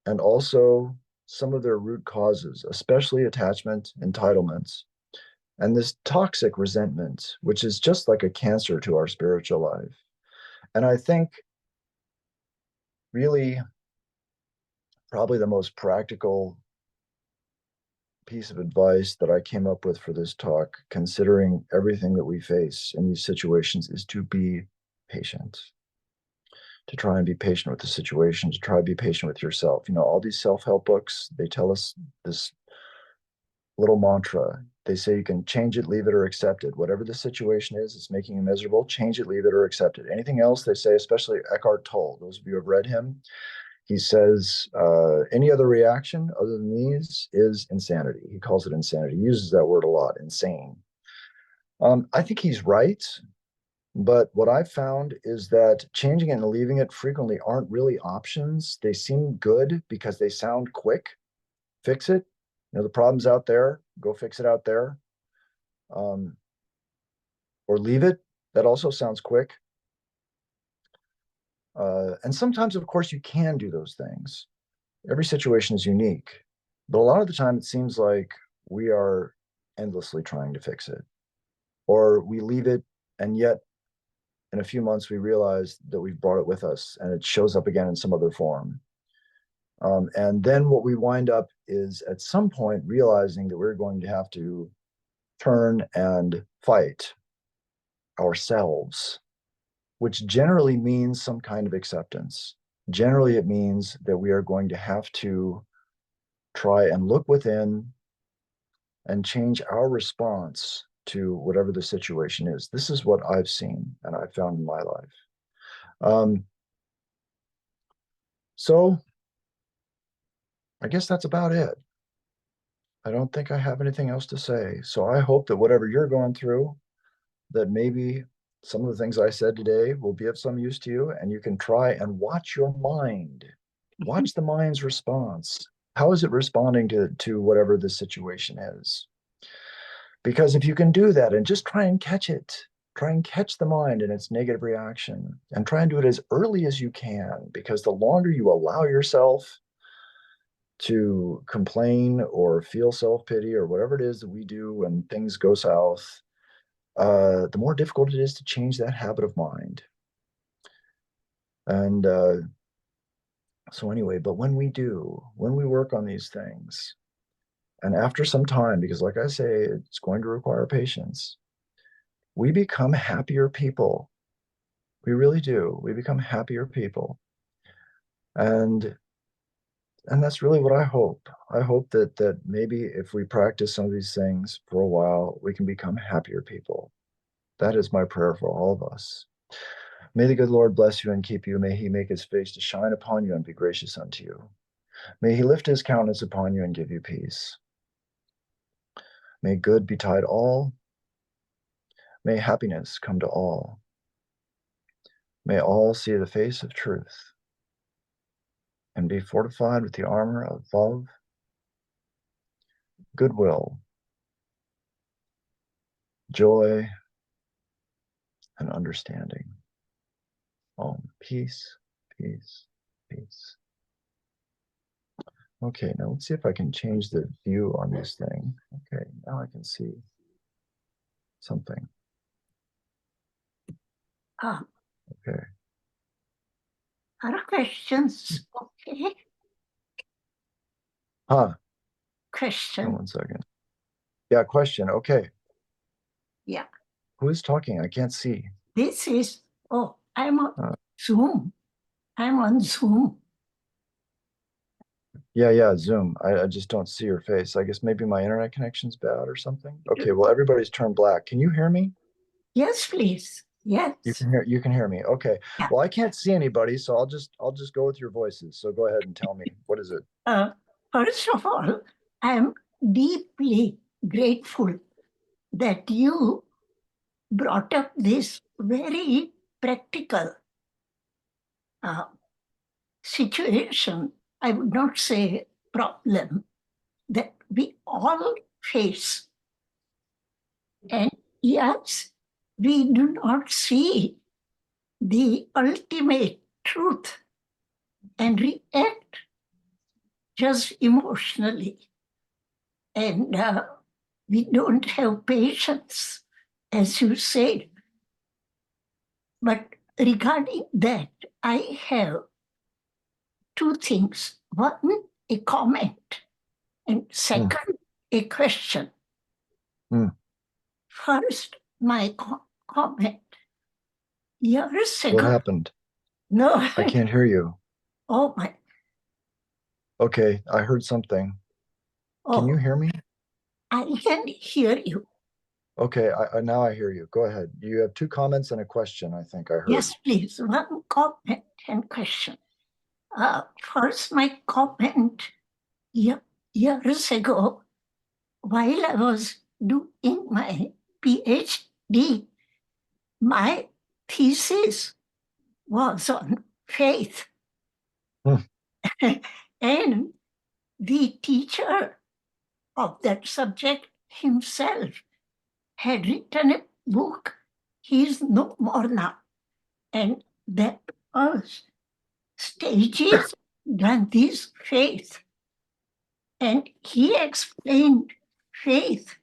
and also some of their root causes, especially attachment, entitlements, and this toxic resentment, which is just like a cancer to our spiritual life. And I think really probably the most practical piece of advice that I came up with for this talk, considering everything that we face in these situations, is to be patient, to try and be patient with the situation, to try and be patient with yourself. All these self-help books, they tell us this little mantra. They say you can change it, leave it, or accept it. Whatever the situation is, it's making you miserable, change it, leave it, or accept it. Anything else, they say, especially Eckhart Tolle, those of you who have read him, he says any other reaction other than these is insanity. He calls it insanity. He uses that word a lot, insane. I think he's right. But what I've found is that changing it and leaving it frequently aren't really options. They seem good because they sound quick. Fix it. The problem's out there. Go fix it out there. Or leave it. That also sounds quick. And sometimes, of course, you can do those things. Every situation is unique. But a lot of the time, it seems like we are endlessly trying to fix it. Or we leave it, and yet in a few months, we realize that we've brought it with us and it shows up again in some other form. And then what we wind up is at some point realizing that we're going to have to turn and fight ourselves, which generally means some kind of acceptance. Generally, it means that we are going to have to try and look within and change our response to whatever the situation is. This is what I've seen and I've found in my life. So I guess that's about it. I don't think I have anything else to say. So I hope that whatever you're going through, that maybe some of the things I said today will be of some use to you, and you can try and watch your mind. Watch the mind's response. How is it responding to whatever the situation is? Because if you can do that and just try and catch it, try and catch the mind in its negative reaction, and try and do it as early as you can, because the longer you allow yourself to complain or feel self-pity or whatever it is that we do when things go south, the more difficult it is to change that habit of mind. And so anyway, but when we do, when we work on these things, and after some time, because like I say, it's going to require patience, we become happier people. We really do. We become happier people. And that's really what I hope. I hope that maybe if we practice some of these things for a while, we can become happier people. That is my prayer for all of us. May the good Lord bless you and keep you. May he make his face to shine upon you and be gracious unto you. May he lift his countenance upon you and give you peace. May good betide all. May happiness come to all. May all see the face of truth and be fortified with the armor of love, goodwill, joy, and understanding. Peace, peace, peace. Okay, now let's see if I can change the view on this thing. Okay, now I can see something. Okay. Are questions okay? Huh. Question. 1 second. Yeah, question. Okay. Yeah. Who is talking? I can't see. This is, I'm on Zoom. I'm on Zoom. Yeah, Zoom. I just don't see your face. I guess maybe my internet connection's bad or something. Okay, well, everybody's turned black. Can you hear me? Yes, please. Yes. You can hear me. Okay. Yeah. Well, I can't see anybody, so I'll just go with your voices. So go ahead and tell me, what is it? First of all, I am deeply grateful that you brought up this very practical situation. I would not say problem that we all face. And yes, we do not see the ultimate truth and react just emotionally. And we don't have patience, as you said. But regarding that, I have two things. One, a comment, and second, a question. First, my comment. Years ago. What happened? No. I can't hear you. Oh, my. Okay, I heard something. Can you hear me? I can hear you. Okay, now I hear you. Go ahead. You have two comments and a question, I think I heard. Yes, please. One comment and question. First, my comment. Years ago, while I was doing my PhD, my thesis was on faith. And the teacher of that subject himself had written a book. He is no more now. And that was Stages Gandhi's faith. And he explained faith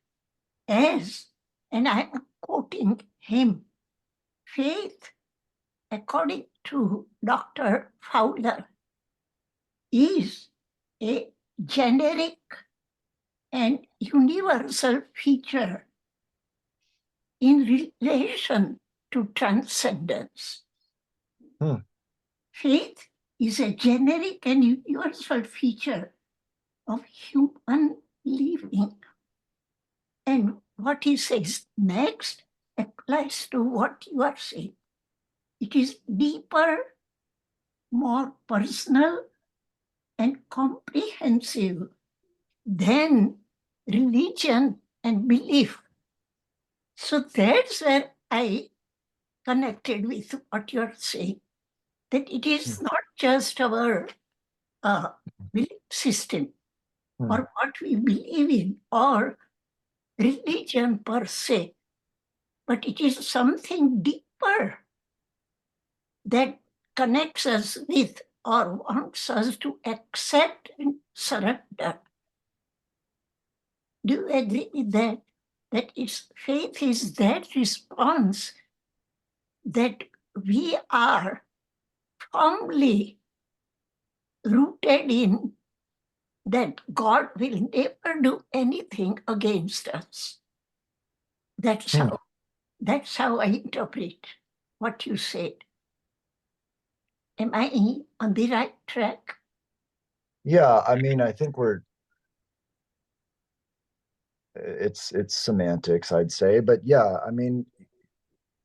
as, and I am quoting him, faith, according to Dr. Fowler, is a generic and universal feature in relation to transcendence. Faith is a generic and universal feature of human living. And what he says next applies to what you are saying. It is deeper, more personal, and comprehensive than religion and belief. So that's where I connected with what you're saying, that it is not just our belief system or what we believe in or religion per se, but it is something deeper that connects us with or wants us to accept and surrender. Do you agree with that? That faith is that response that we are firmly rooted in, that God will never do anything against us. That's how I interpret what you said. Am I on the right track? Yeah, I mean, I think it's semantics, I'd say, but yeah, I mean,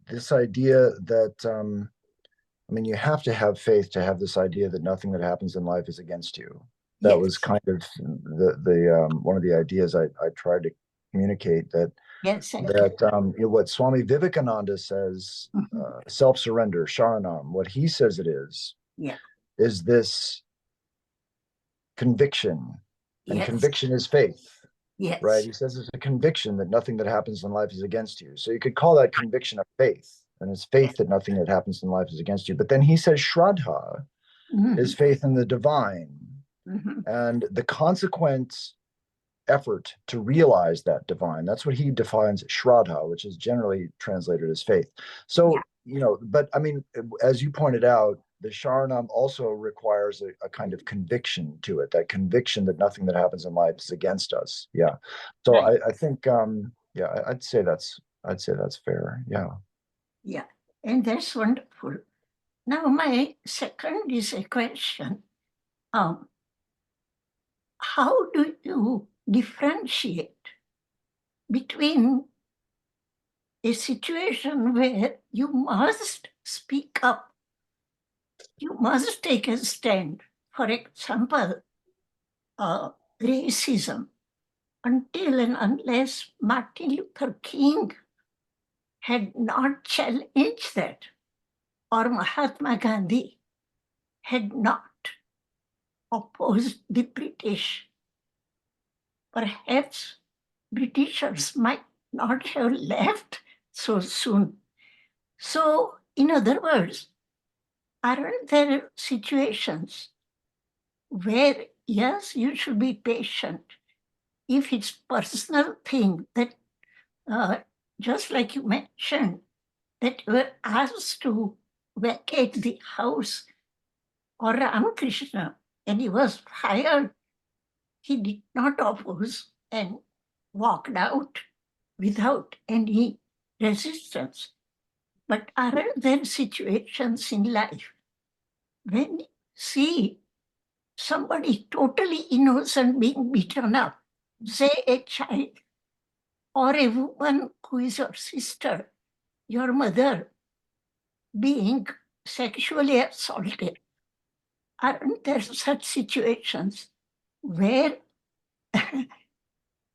this idea that, I mean, you have to have faith to have this idea that nothing that happens in life is against you. That was Yes. kind of the one of the ideas I tried to communicate, that Yes, I that what Swami Vivekananda says, self-surrender, Sharanam, what he says it yeah. is this conviction, and Yes. conviction is faith, right? Yes. He says it's a conviction that nothing that happens in life is against you. So you could call that conviction of faith, and it's faith that nothing that happens in life is against you. But then he says Shraddha is faith in the divine, and the consequent effort to realize that divine. That's what he defines Shraddha, which is generally translated as faith. So, but I mean, as you pointed out, the Sharanam also requires a kind of conviction to it, that conviction that nothing that happens in life is against us. Yeah. So Right. I think, I'd say that's fair. Yeah. Yeah. And that's wonderful. Now, my second is a question. How do you differentiate between a situation where you must speak up, you must take a stand, for example, racism, until and unless Martin Luther King had not challenged that, or Mahatma Gandhi had not opposed the British, perhaps Britishers might not have left so soon. So, in other words, aren't there situations where, yes, you should be patient if it's personal thing that, just like you mentioned, that you were asked to vacate the house, or Ramakrishna, and he was fired, he did not oppose and walked out without any resistance. But are there situations in life when you see somebody totally innocent being beaten up, say a child, or a woman who is your sister, your mother, being sexually assaulted? Aren't there such situations where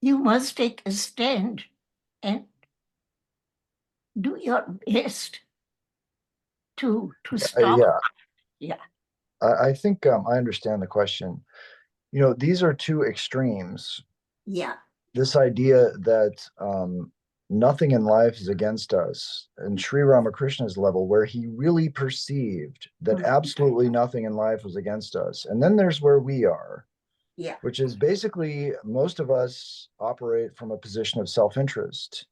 you must take a stand and do your best to stop? Yeah. Yeah. I think I understand the question. These are two extremes. Yeah. This idea that nothing in life is against us, and Sri Ramakrishna's level, where he really perceived that absolutely nothing in life was against us. And then there's where we are, Yeah. which is basically most of us operate from a position of self-interest.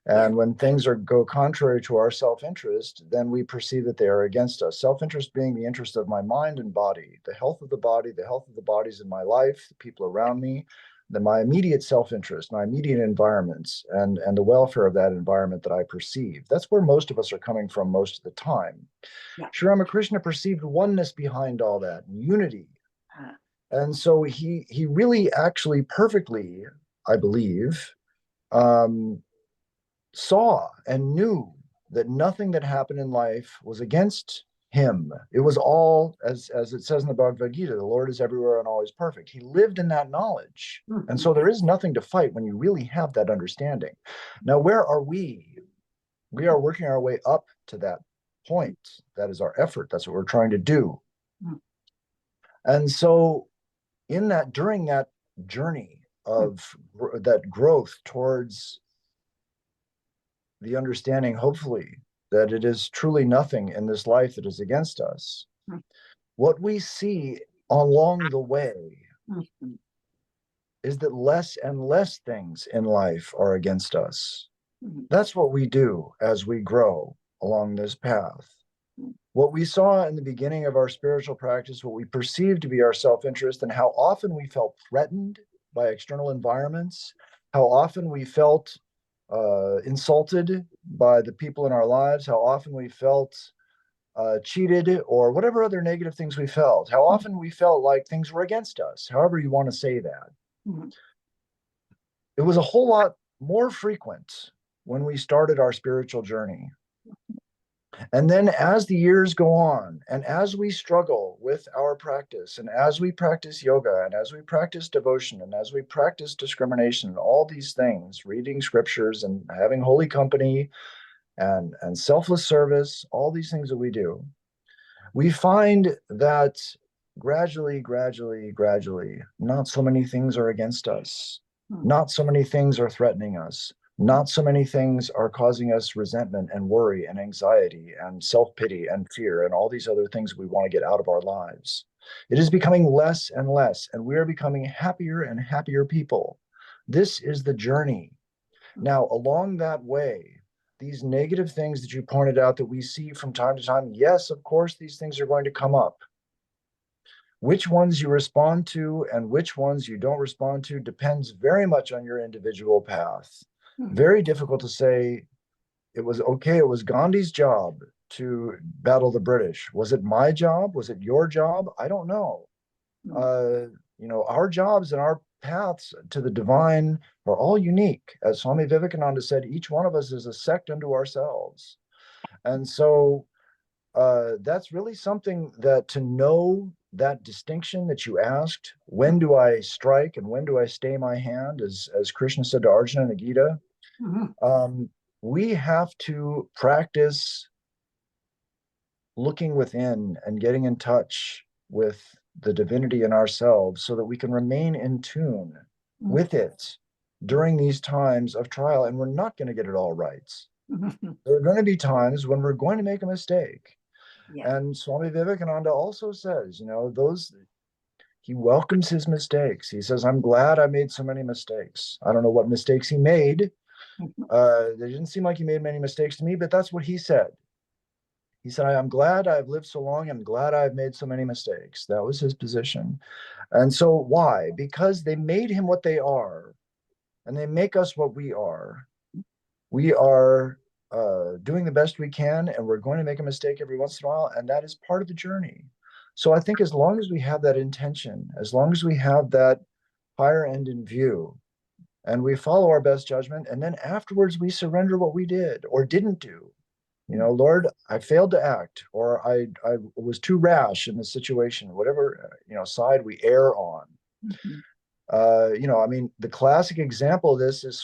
And when things go contrary to our self-interest, then we perceive that they are against us. Self-interest being the interest of my mind and body, the health of the body, the health of the bodies in my life, the people around me, then my immediate self-interest, my immediate environments, and the welfare of that environment that I perceive. That's where most of us are coming from most of the time. Yeah. Sri Ramakrishna perceived oneness behind all that, unity. And so he really actually perfectly, I believe, saw and knew that nothing that happened in life was against him. It was all, as it says in the Bhagavad Gita, the Lord is everywhere and always perfect. He lived in that knowledge. And so there is nothing to fight when you really have that understanding. Now, where are we? We are working our way up to that point. That is our effort. That's what we're trying to do. And so during that journey of that growth towards the understanding, hopefully, that it is truly nothing in this life that is against us, what we see along the way is that less and less things in life are against us. That's what we do as we grow along this path. What we saw in the beginning of our spiritual practice, what we perceived to be our self-interest, and how often we felt threatened by external environments, how often we felt insulted by the people in our lives, how often we felt cheated, or whatever other negative things we felt, how often we felt like things were against us, however you want to say that. It was a whole lot more frequent when we started our spiritual journey. And then as the years go on, and as we struggle with our practice, and as we practice yoga, and as we practice devotion, and as we practice discrimination, and all these things, reading scriptures and having holy company and selfless service, all these things that we do, we find that gradually, not so many things are against us. Not so many things are threatening us. Not so many things are causing us resentment and worry and anxiety and self-pity and fear and all these other things we want to get out of our lives. It is becoming less and less, and we are becoming happier and happier people. This is the journey. Now, along that way, these negative things that you pointed out that we see from time to time, yes, of course, these things are going to come up. Which ones you respond to and which ones you don't respond to depends very much on your individual path. Very difficult to say. It was okay, it was Gandhi's job to battle the British. Was it my job? Was it your job? I don't know. Our jobs and our paths to the divine are all unique. As Swami Vivekananda said, each one of us is a sect unto ourselves. And so that's really something that, to know that distinction that you asked, when do I strike and when do I stay my hand, as Krishna said to Arjuna in the Gita, we have to practice looking within and getting in touch with the divinity in ourselves so that we can remain in tune with it during these times of trial. And we're not going to get it all right. There are going to be times when we're going to make a mistake. Yeah. And Swami Vivekananda also says, he welcomes his mistakes. He says, I'm glad I made so many mistakes. I don't know what mistakes he made. They didn't seem like he made many mistakes to me, but that's what he said. He said, I'm glad I've lived so long. I'm glad I've made so many mistakes. That was his position. And so why? Because they made him what they are, and they make us what we are. We are doing the best we can, and we're going to make a mistake every once in a while, and that is part of the journey. So I think as long as we have that intention, as long as we have that higher end in view, and we follow our best judgment, and then afterwards we surrender what we did or didn't do. Lord, I failed to act, or I was too rash in the situation, whatever, side we err on. The classic example of this is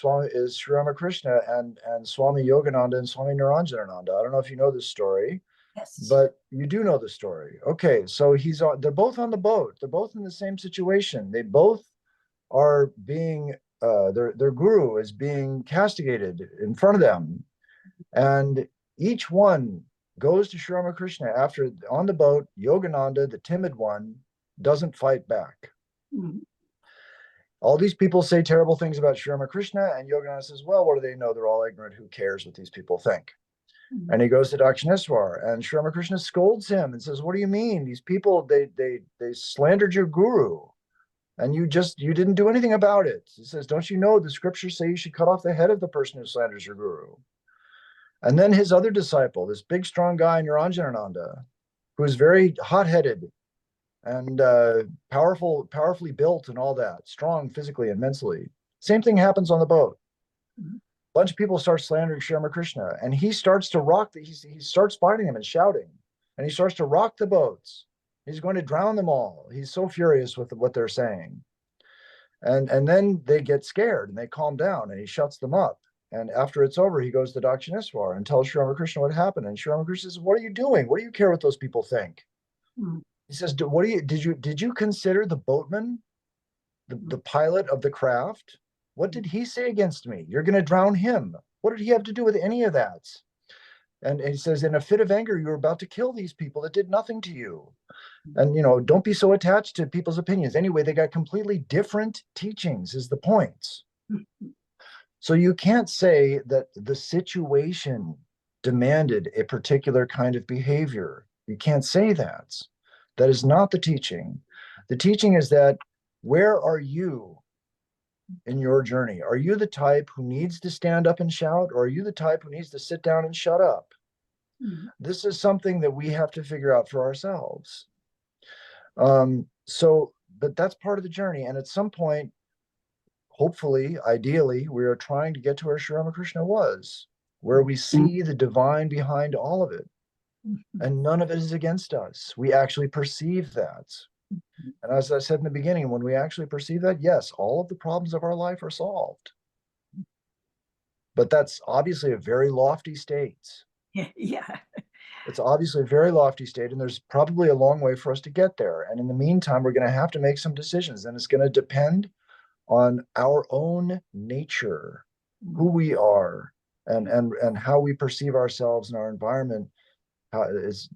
Sri Ramakrishna and Swami Yogananda and Swami Niranjanananda. I don't know if you know this story. Yes. But you do know the story. Okay, so they're both on the boat. They're both in the same situation. They both are being, their guru is being castigated in front of them. And each one goes to Sri Ramakrishna after, on the boat, Yogananda, the timid one, doesn't fight back. All these people say terrible things about Sri Ramakrishna, and Yogananda says, well, what do they know? They're all ignorant. Who cares what these people think? And he goes to Dakshineswar, and Sri Ramakrishna scolds him and says, what do you mean? These people, they slandered your guru, and you didn't do anything about it. He says, don't you know the scriptures say you should cut off the head of the person who slanders your guru? And then his other disciple, this big, strong guy, Niranjanananda, who is very hot-headed and powerfully built and all that, strong physically and mentally. Same thing happens on the boat. A bunch of people start slandering Sri Ramakrishna, and he starts to rock, he starts fighting them and shouting, and he starts to rock the boats. He's going to drown them all. He's so furious with what they're saying. And then they get scared and they calm down, and he shuts them up. And after it's over, he goes to Dakshineswar and tells Sri Ramakrishna what happened. And Sri Ramakrishna says, what are you doing? What do you care what those people think? He says, did you consider the boatman, the pilot of the craft? What did he say against me? You're going to drown him. What did he have to do with any of that? And he says, in a fit of anger, you were about to kill these people that did nothing to you. And, don't be so attached to people's opinions. Anyway, they got completely different teachings is the point. So you can't say that the situation demanded a particular kind of behavior. You can't say that. That is not the teaching. The teaching is that, where are you in your journey? Are you the type who needs to stand up and shout, or are you the type who needs to sit down and shut up? This is something that we have to figure out for ourselves. But that's part of the journey. And at some point, hopefully, ideally, we are trying to get to where Sri Ramakrishna was, where we see the divine behind all of it. And none of it is against us. We actually perceive that. And as I said in the beginning, when we actually perceive that, yes, all of the problems of our life are solved. But that's obviously a very lofty state. Yeah. It's obviously a very lofty state, and there's probably a long way for us to get there. And in the meantime, we're going to have to make some decisions, and it's going to depend on our own nature, who we are, and how we perceive ourselves in our environment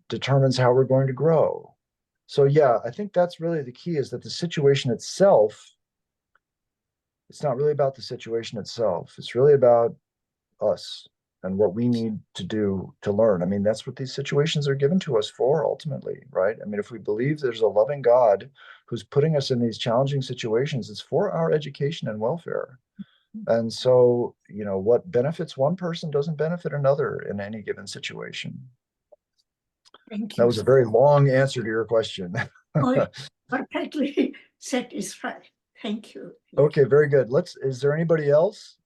determines how we're going to grow. So yeah, I think that's really the key, is that the situation itself, it's not really about the situation itself. It's really about us and what we need to do to learn. I mean, that's what these situations are given to us for ultimately, right? I mean, if we believe there's a loving God who's putting us in these challenging situations, it's for our education and welfare. And so, what benefits one person doesn't benefit another in any given situation. Thank That you. was a very long answer to your question. Oh, perfectly satisfied. Thank you. Okay, very good. Is there anybody else?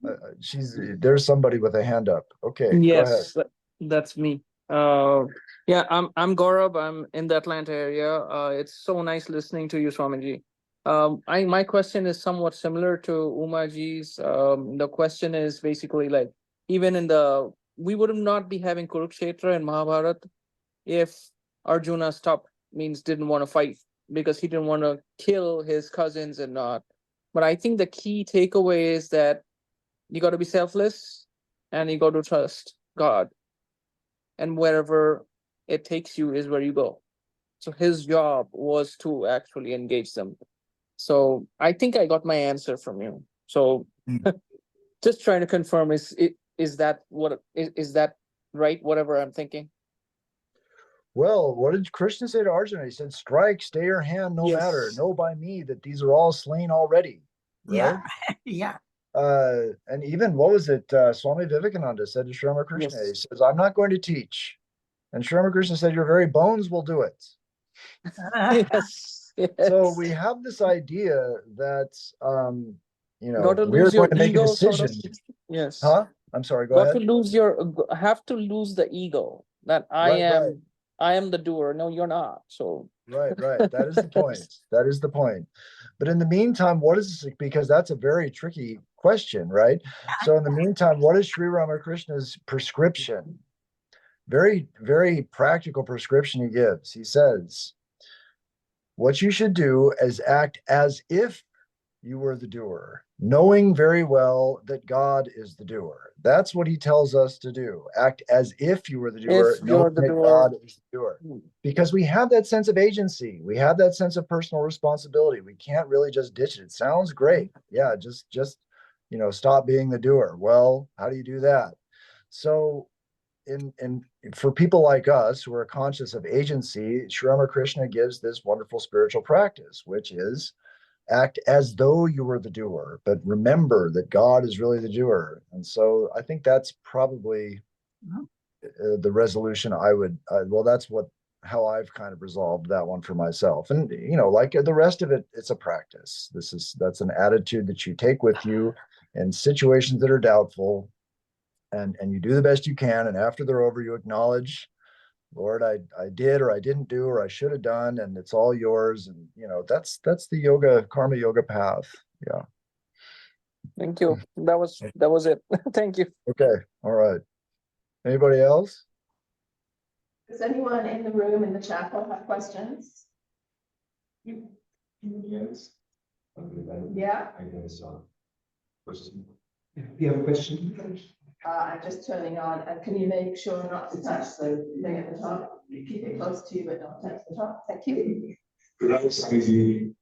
There's somebody with a hand up. Okay, go ahead. Yes, that's me. Yeah, I'm Gaurav. I'm in the Atlanta area. It's so nice listening to you, Swamiji. My question is somewhat similar to Umaji's. The question is basically like, even we would not be having Kurukshetra and Mahabharata if Arjuna didn't want to fight, because he didn't want to kill his cousins and not. But I think the key takeaway is that you got to be selfless and you got to trust God. And wherever it takes you is where you go. So his job was to actually engage them. So I think I got my answer from you. So just trying to confirm, is that right? Whatever I'm thinking. Well, what did Krishna say to Arjuna? He said, strike, stay your hand, no matter. Know by me that these are all slain already. Right? Yeah. And even, what was it? Swami Vivekananda said to Sri Ramakrishna, he says, I'm not going to teach. And Sri Ramakrishna said, your very bones will do it. Yes. So we have this idea that, Got to we're lose going your to make a ego, sort of. decision. Yes. Huh? I'm sorry, go Got ahead. to have to lose the ego that Right. I am the doer. No, you're not. So Right. That is the point. That is the point. But in the meantime, what is this? Because that's a very tricky question, right? So in the meantime, what is Sri Ramakrishna's prescription? Very, very practical prescription he gives. He says, what you should do is act as if you were the doer, knowing very well that God is the doer. That's what he tells us to do. Act as if you were the doer, if knowing you're the that doer, God is the doer. Because we have that sense of agency. We have that sense of personal responsibility. We can't really just ditch it. It sounds great. Yeah, just stop being the doer. Well, how do you do that? So in for people like us who are conscious of agency, Sri Ramakrishna gives this wonderful spiritual practice, which is act as though you were the doer, but remember that God is really the doer. And so I think that's probably the resolution I would, that's how I've kind of resolved that one for myself. And, like the rest of it, it's a practice. That's an attitude that you take with you in situations that are doubtful, and you do the best you can. And after they're over, you acknowledge, Lord, I did, or I didn't do, or I should have done, and it's all yours. And that's the karma yoga path. Yeah. thank you. That was it. Thank you. Okay. All right. Anybody else? Does anyone in the room in the chapel have questions? Anybody else? Yeah. I guess question. You have a question? I'm just turning on, and can you make sure not to touch the thing at the top? Keep it close to you, but don't touch the top. Thank you. Swamiji,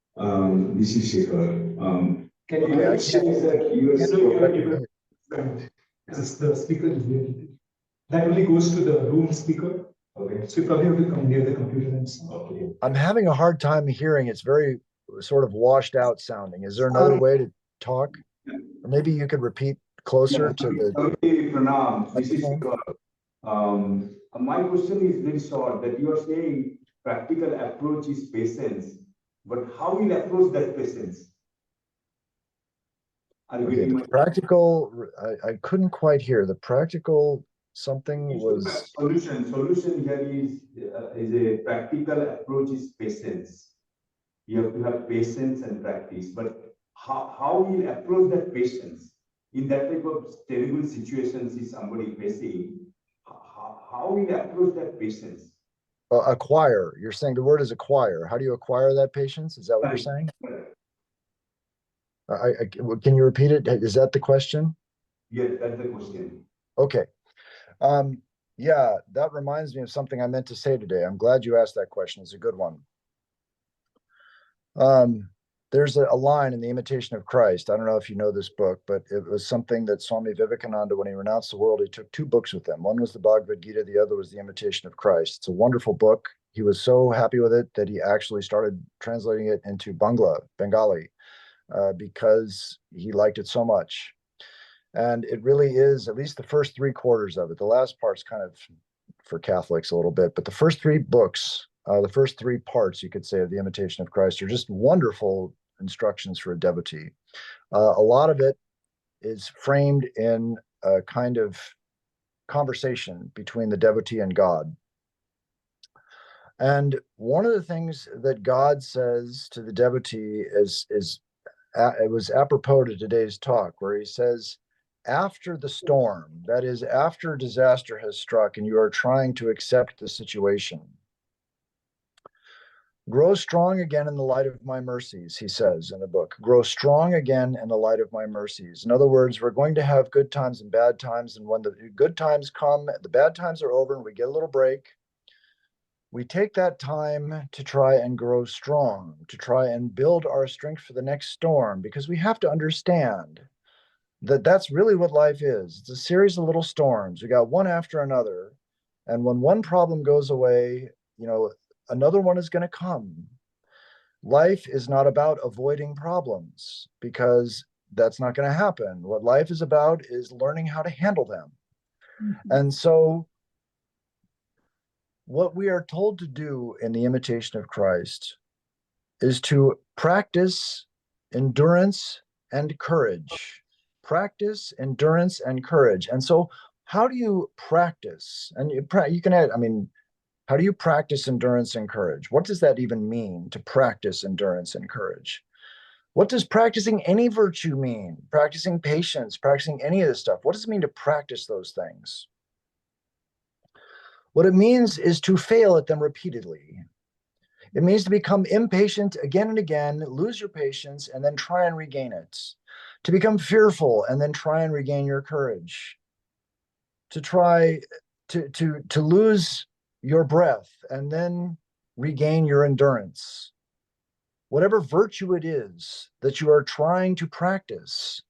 this is Shekhar. Can you Okay, I say can't. that you are Can't so do effectively. because the speaker is there. That only goes to the room speaker. Okay. So you probably have to come near the computer and stuff. Okay. I'm having a hard time hearing. It's very sort of washed out sounding. Is there another way to talk? Or maybe you could repeat closer to the Okay, Pranam, this is microphone. Shekhar. My question is very short, that you are saying practical approach is patience, but how will approach that patience? Are you Okay, getting the my practical, I couldn't quite hear the practical something was. Solution here is a practical approach is patience. You have to have patience and practice. But how you approach that patience in that type of terrible situations is somebody facing? How you approach that patience? Acquire. You're saying the word is acquire. How do you acquire that patience? Is that what you're saying? Can you repeat it? Is that the question? Yes, that's the question. Okay. Yeah, that reminds me of something I meant to say today. I'm glad you asked that question. It's a good one. There's a line in The Imitation of Christ. I don't know if you know this book, but it was something that Swami Vivekananda, when he renounced the world, he took 2 books with him. One was the Bhagavad Gita, the other was The Imitation of Christ. It's a wonderful book. He was so happy with it that he actually started translating it into Bengali, because he liked it so much. And it really is, at least the first 3/4 of it. The last part's kind of for Catholics a little bit, but the first 3 books, the first 3 parts, you could say, of The Imitation of Christ are just wonderful instructions for a devotee. A lot of it is framed in a kind of conversation between the devotee and God. And one of the things that God says to the devotee it was apropos to today's talk, where he says, after the storm, that is, after disaster has struck and you are trying to accept the situation, grow strong again in the light of my mercies, he says in the book. Grow strong again in the light of my mercies. In other words, we're going to have good times and bad times. And when the good times come, the bad times are over and we get a little break, we take that time to try and grow strong, to try and build our strength for the next storm, because we have to understand that that's really what life is. It's a series of little storms. We got one after another. And when one problem goes away, another one is going to come. Life is not about avoiding problems, because that's not going to happen. What life is about is learning how to handle them. Mm-hmm. And so what we are told to do in The Imitation of Christ is to practice endurance and courage. Practice endurance and courage. And so how do you practice? And you can add, how do you practice endurance and courage? What does that even mean, to practice endurance and courage? What does practicing any virtue mean? Practicing patience, practicing any of this stuff. What does it mean to practice those things? What it means is to fail at them repeatedly. It means to become impatient again and again, lose your patience, and then try and regain it. To become fearful and then try and regain your courage. To try to lose your breath and then regain your endurance. Whatever virtue it is that you are trying to practice,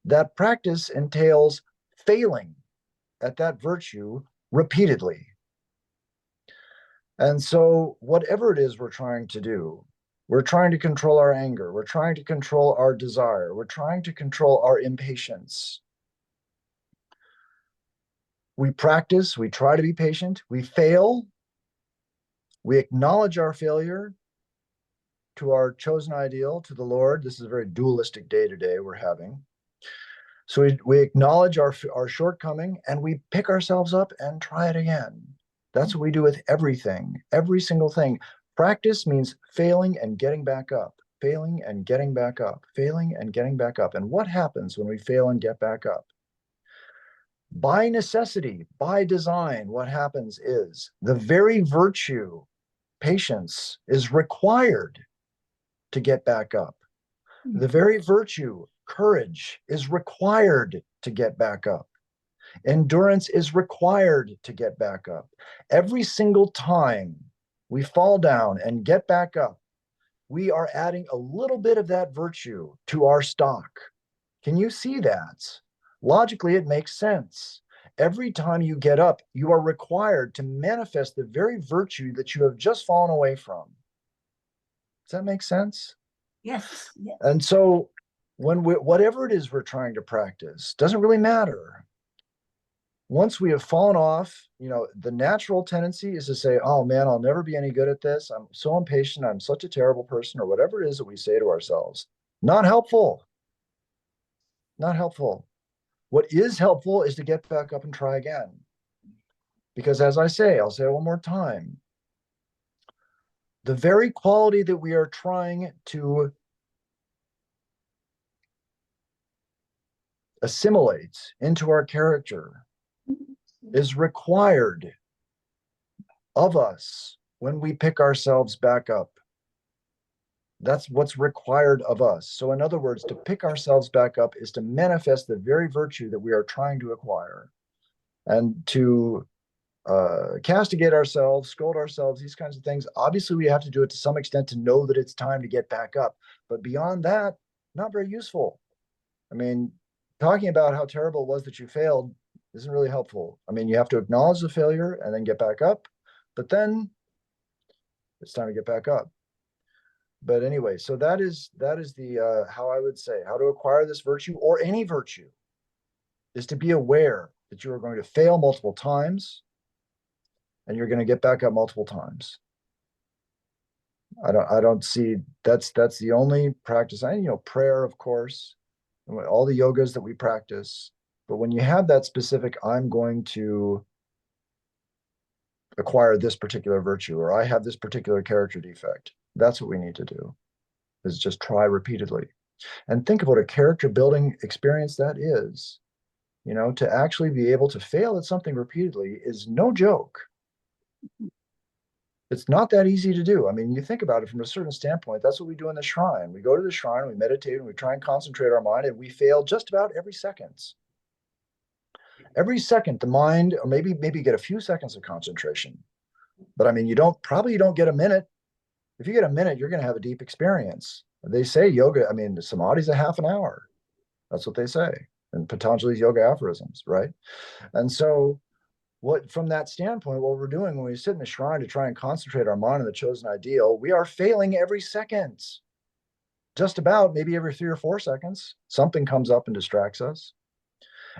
that practice entails failing at that virtue repeatedly. And so whatever it is we're trying to do, we're trying to control our anger, we're trying to control our desire, we're trying to control our impatience. We practice, we try to be patient, we fail, we acknowledge our failure to our chosen ideal, to the Lord. This is a very dualistic day today we're having. So we acknowledge our shortcoming and we pick ourselves up and try it again. That's what we do with everything, every single thing. Practice means failing and getting back up, failing and getting back up, failing and getting back up. And what happens when we fail and get back up? By necessity, by design, what happens is the very virtue, patience, is required to get back up. The very virtue, courage, is required to get back up. Endurance is required to get back up. Every single time we fall down and get back up, we are adding a little bit of that virtue to our stock. Can you see that? Logically, it makes sense. Every time you get up, you are required to manifest the very virtue that you have just fallen away from. Does that make sense? Yes. Yes. And so whatever it is we're trying to practice, doesn't really matter. Once we have fallen off, the natural tendency is to say, oh man, I'll never be any good at this. I'm so impatient. I'm such a terrible person, or whatever it is that we say to ourselves. Not helpful. Not helpful. What is helpful is to get back up and try again. Because as I say, I'll say it one more time, the very quality that we are trying to assimilate into our character is required of us when we pick ourselves back up. That's what's required of us. So, in other words, to pick ourselves back up is to manifest the very virtue that we are trying to acquire. And to castigate ourselves, scold ourselves, these kinds of things, obviously we have to do it to some extent to know that it's time to get back up. But beyond that, not very useful. I mean, talking about how terrible it was that you failed isn't really helpful. I mean, you have to acknowledge the failure and then get back up, but then it's time to get back up. But anyway, so that is the how I would say how to acquire this virtue, or any virtue, is to be aware that you are going to fail multiple times and you're going to get back up multiple times. I don't see that's the only practice. Prayer, of course, and all the yogas that we practice. But when you have that specific, I'm going to acquire this particular virtue, or I have this particular character defect, that's what we need to do, is just try repeatedly. And think of what a character building experience that is. To actually be able to fail at something repeatedly is no joke. It's not that easy to do. I mean, you think about it from a certain standpoint, that's what we do in the shrine. We go to the shrine, we meditate, and we try and concentrate our mind, and we fail just about every second. Every second, the mind, or maybe get a few seconds of concentration. But I mean, you don't get a minute. If you get a minute, you're going to have a deep experience. They say yoga, I mean, samadhi's a half an hour. That's what they say in Patanjali's yoga aphorisms, right? And so from that standpoint, what we're doing when we sit in the shrine to try and concentrate our mind on the chosen ideal, we are failing every second. Just about, maybe every 3 or 4 seconds, something comes up and distracts us.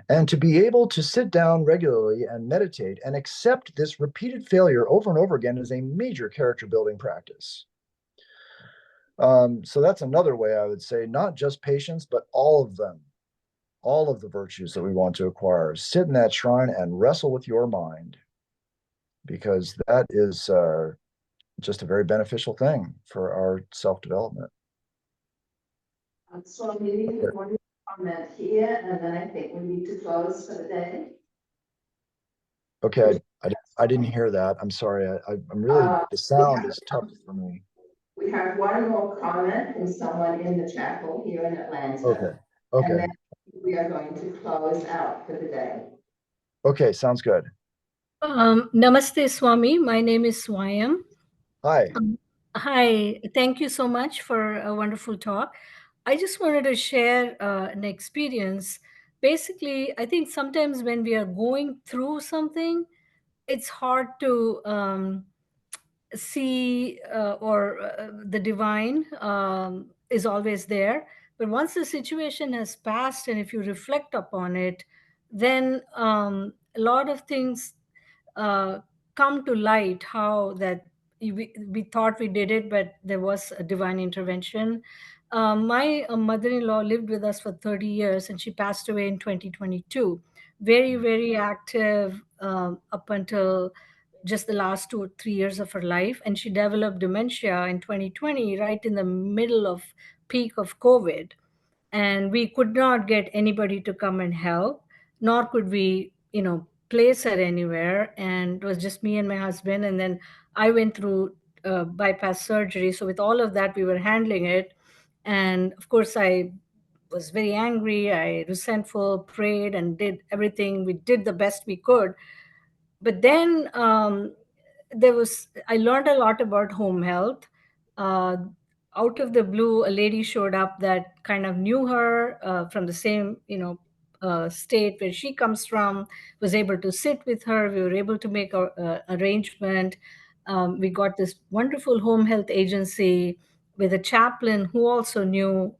And to be able to sit down regularly and meditate and accept this repeated failure over and over again is a major character building practice. So that's another way I would say, not just patience, but all of them. All of the virtues that we want to acquire. Sit in that shrine and wrestle with your mind, because that is just a very beneficial thing for our self-development. So maybe one comment here, and then I think we need to close for the day. Okay, I didn't hear that. I'm sorry. I'm really, the sound is tough for me. We have one more comment from someone in the chapel here in Atlanta. Okay. And then we are going to close out for the day. Okay, sounds good. Namaste, Swami. My name is Swayam. Hi. Hi. Thank you so much for a wonderful talk. I just wanted to share an experience. Basically, I think sometimes when we are going through something, it's hard to see or the divine is always there. But once the situation has passed, and if you reflect upon it, then a lot of things uh, come to light, how that we thought we did it, but there was a divine intervention. My mother-in-law lived with us for 30 years, and she passed away in 2022. Very, very active up until just the last 2 or 3 years of her life. And she developed dementia in 2020, right in the middle of peak of COVID. And we could not get anybody to come and help, nor could we, place her anywhere. And it was just me and my husband. And then I went through bypass surgery. So with all of that, we were handling it. And of course, I was very angry. I resentful, prayed, and did everything. We did the best we could. But then I learned a lot about home health. Uh, Out of the blue, a lady showed up that kind of knew her from the same, state where she comes from, was able to sit with her. We were able to make an arrangement. We got this wonderful home health agency with a chaplain who also knew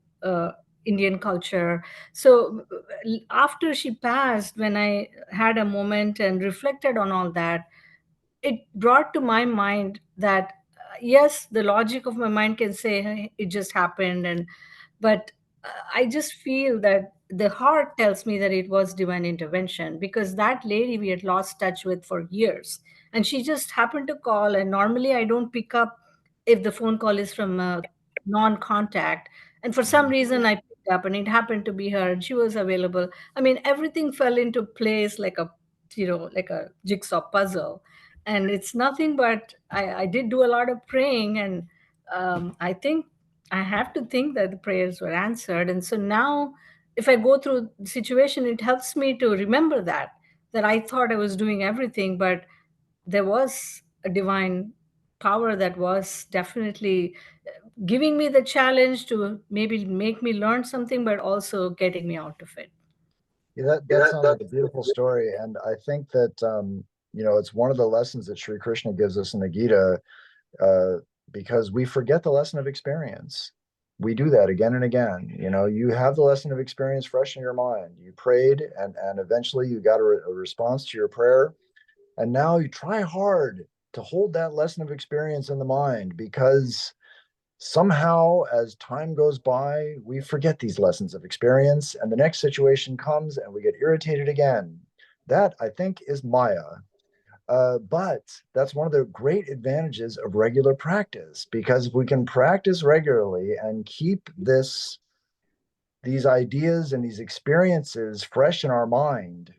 Indian culture. So after she passed, when I had a moment and reflected on all that, it brought to my mind that yes, the logic of my mind can say, "Hey, it just happened," but I just feel that the heart tells me that it was divine intervention, because that lady we had lost touch with for years, and she just happened to call. And normally I don't pick up if the phone call is from a non-contact, and for some reason I picked up, and it happened to be her, and she was available. I mean, everything fell into place like a, like a jigsaw puzzle. And it's nothing but I did do a lot of praying, and I think I have to think that the prayers were answered. And so now, if I go through the situation, it helps me to remember that I thought I was doing everything, but there was a divine power that was definitely giving me the challenge to maybe make me learn something, but also getting me out of it. Yeah, that sounds like a beautiful story. And I think that, it's one of the lessons that Sri Krishna gives us in the Gita, uh, because we forget the lesson of experience. We do that again and again. You have the lesson of experience fresh in your mind. You prayed, and eventually you got a response to your prayer. And now you try hard to hold that lesson of experience in the mind, because somehow, as time goes by, we forget these lessons of experience, and the next situation comes and we get irritated again. That, I think, is Maya. But that's one of the great advantages of regular practice, because if we can practice regularly and keep these ideas and these experiences fresh in our mind,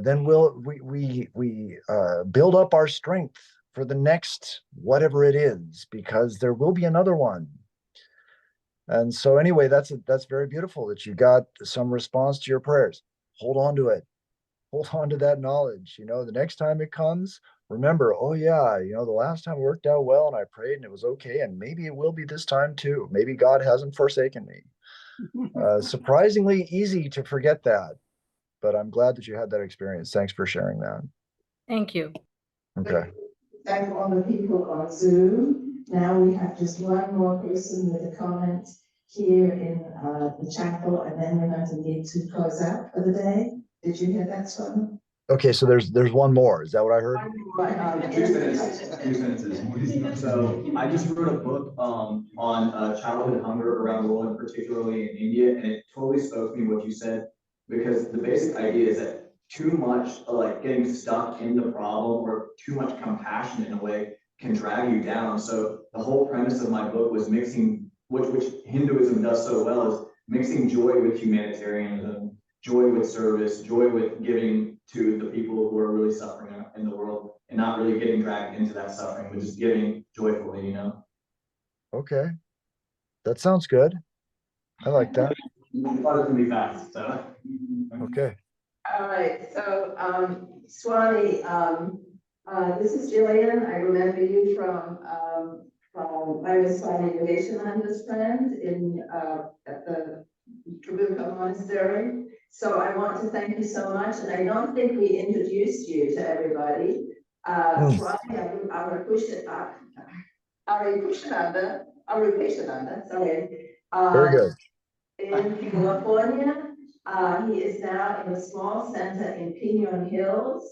then we build up our strength for the next whatever it is, because there will be another one. And so anyway, that's very beautiful that you got some response to your prayers. Hold on to it. Hold on to that knowledge. The next time it comes, remember, oh yeah, the last time it worked out well and I prayed and it was okay, and maybe it will be this time too. Maybe God hasn't forsaken me. Surprisingly easy to forget that, but I'm glad that you had that experience. Thanks for sharing that. Thank you. Okay. Thank all the people on Zoom. Now we have just one more person with a comment here in the chapel, and then we're going to need to close out for the day. Did you hear that, Swami? Okay, so there's one more. Is that what I heard? Two sentences. So I just wrote a book on childhood hunger around the world, and particularly in India, and it totally spoke to me what you said, because the basic idea is that too much like getting stuck in the problem, or too much compassion in a way, can drag you down. So the whole premise of my book was mixing, which Hinduism does so well, is mixing joy with humanitarianism, joy with service, joy with giving to the people who are really suffering in the world, and not really getting dragged into that suffering, but just giving joyfully, Okay. That sounds good. I like that. I thought it would be fast, so. Okay. All right, so Swami, this is Jillian. I remember you from I was Swami Yogeshananda's friend at the Trabuco Monastery. So I want to thank you so much, and I don't think we introduced you to everybody. Swami Arupeshananda, sorry. Very good. In California. He is now in a small center in Pinon Hills,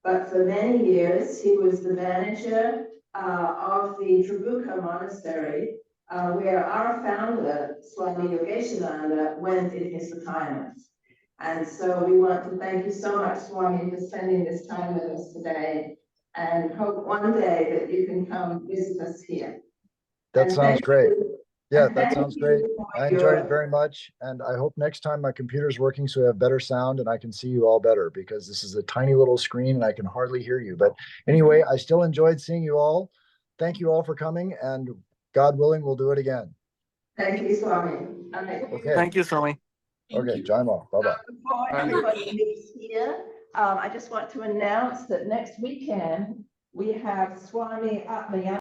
but for many years he was the manager of the Trabuco Monastery, where our founder, Swami Yogeshananda, went in his retirement. And so we want to thank you so much, Swami, for spending this time with us today, and hope one day that you can come visit us here. That sounds great. Yeah, that sounds great. I enjoyed it your- very much. And I hope next time my computer's working so we have better sound and I can see you all better, because this is a tiny little screen and I can hardly hear you. But anyway, I still enjoyed seeing you all. Thank you all for coming, and God willing, we'll do it again. Thank you, Swami. Okay. Thank you, Swami. Okay, Jai Ma. Bye-bye. Before everybody leaves here, I just want to announce that next weekend we have Swami Atmayana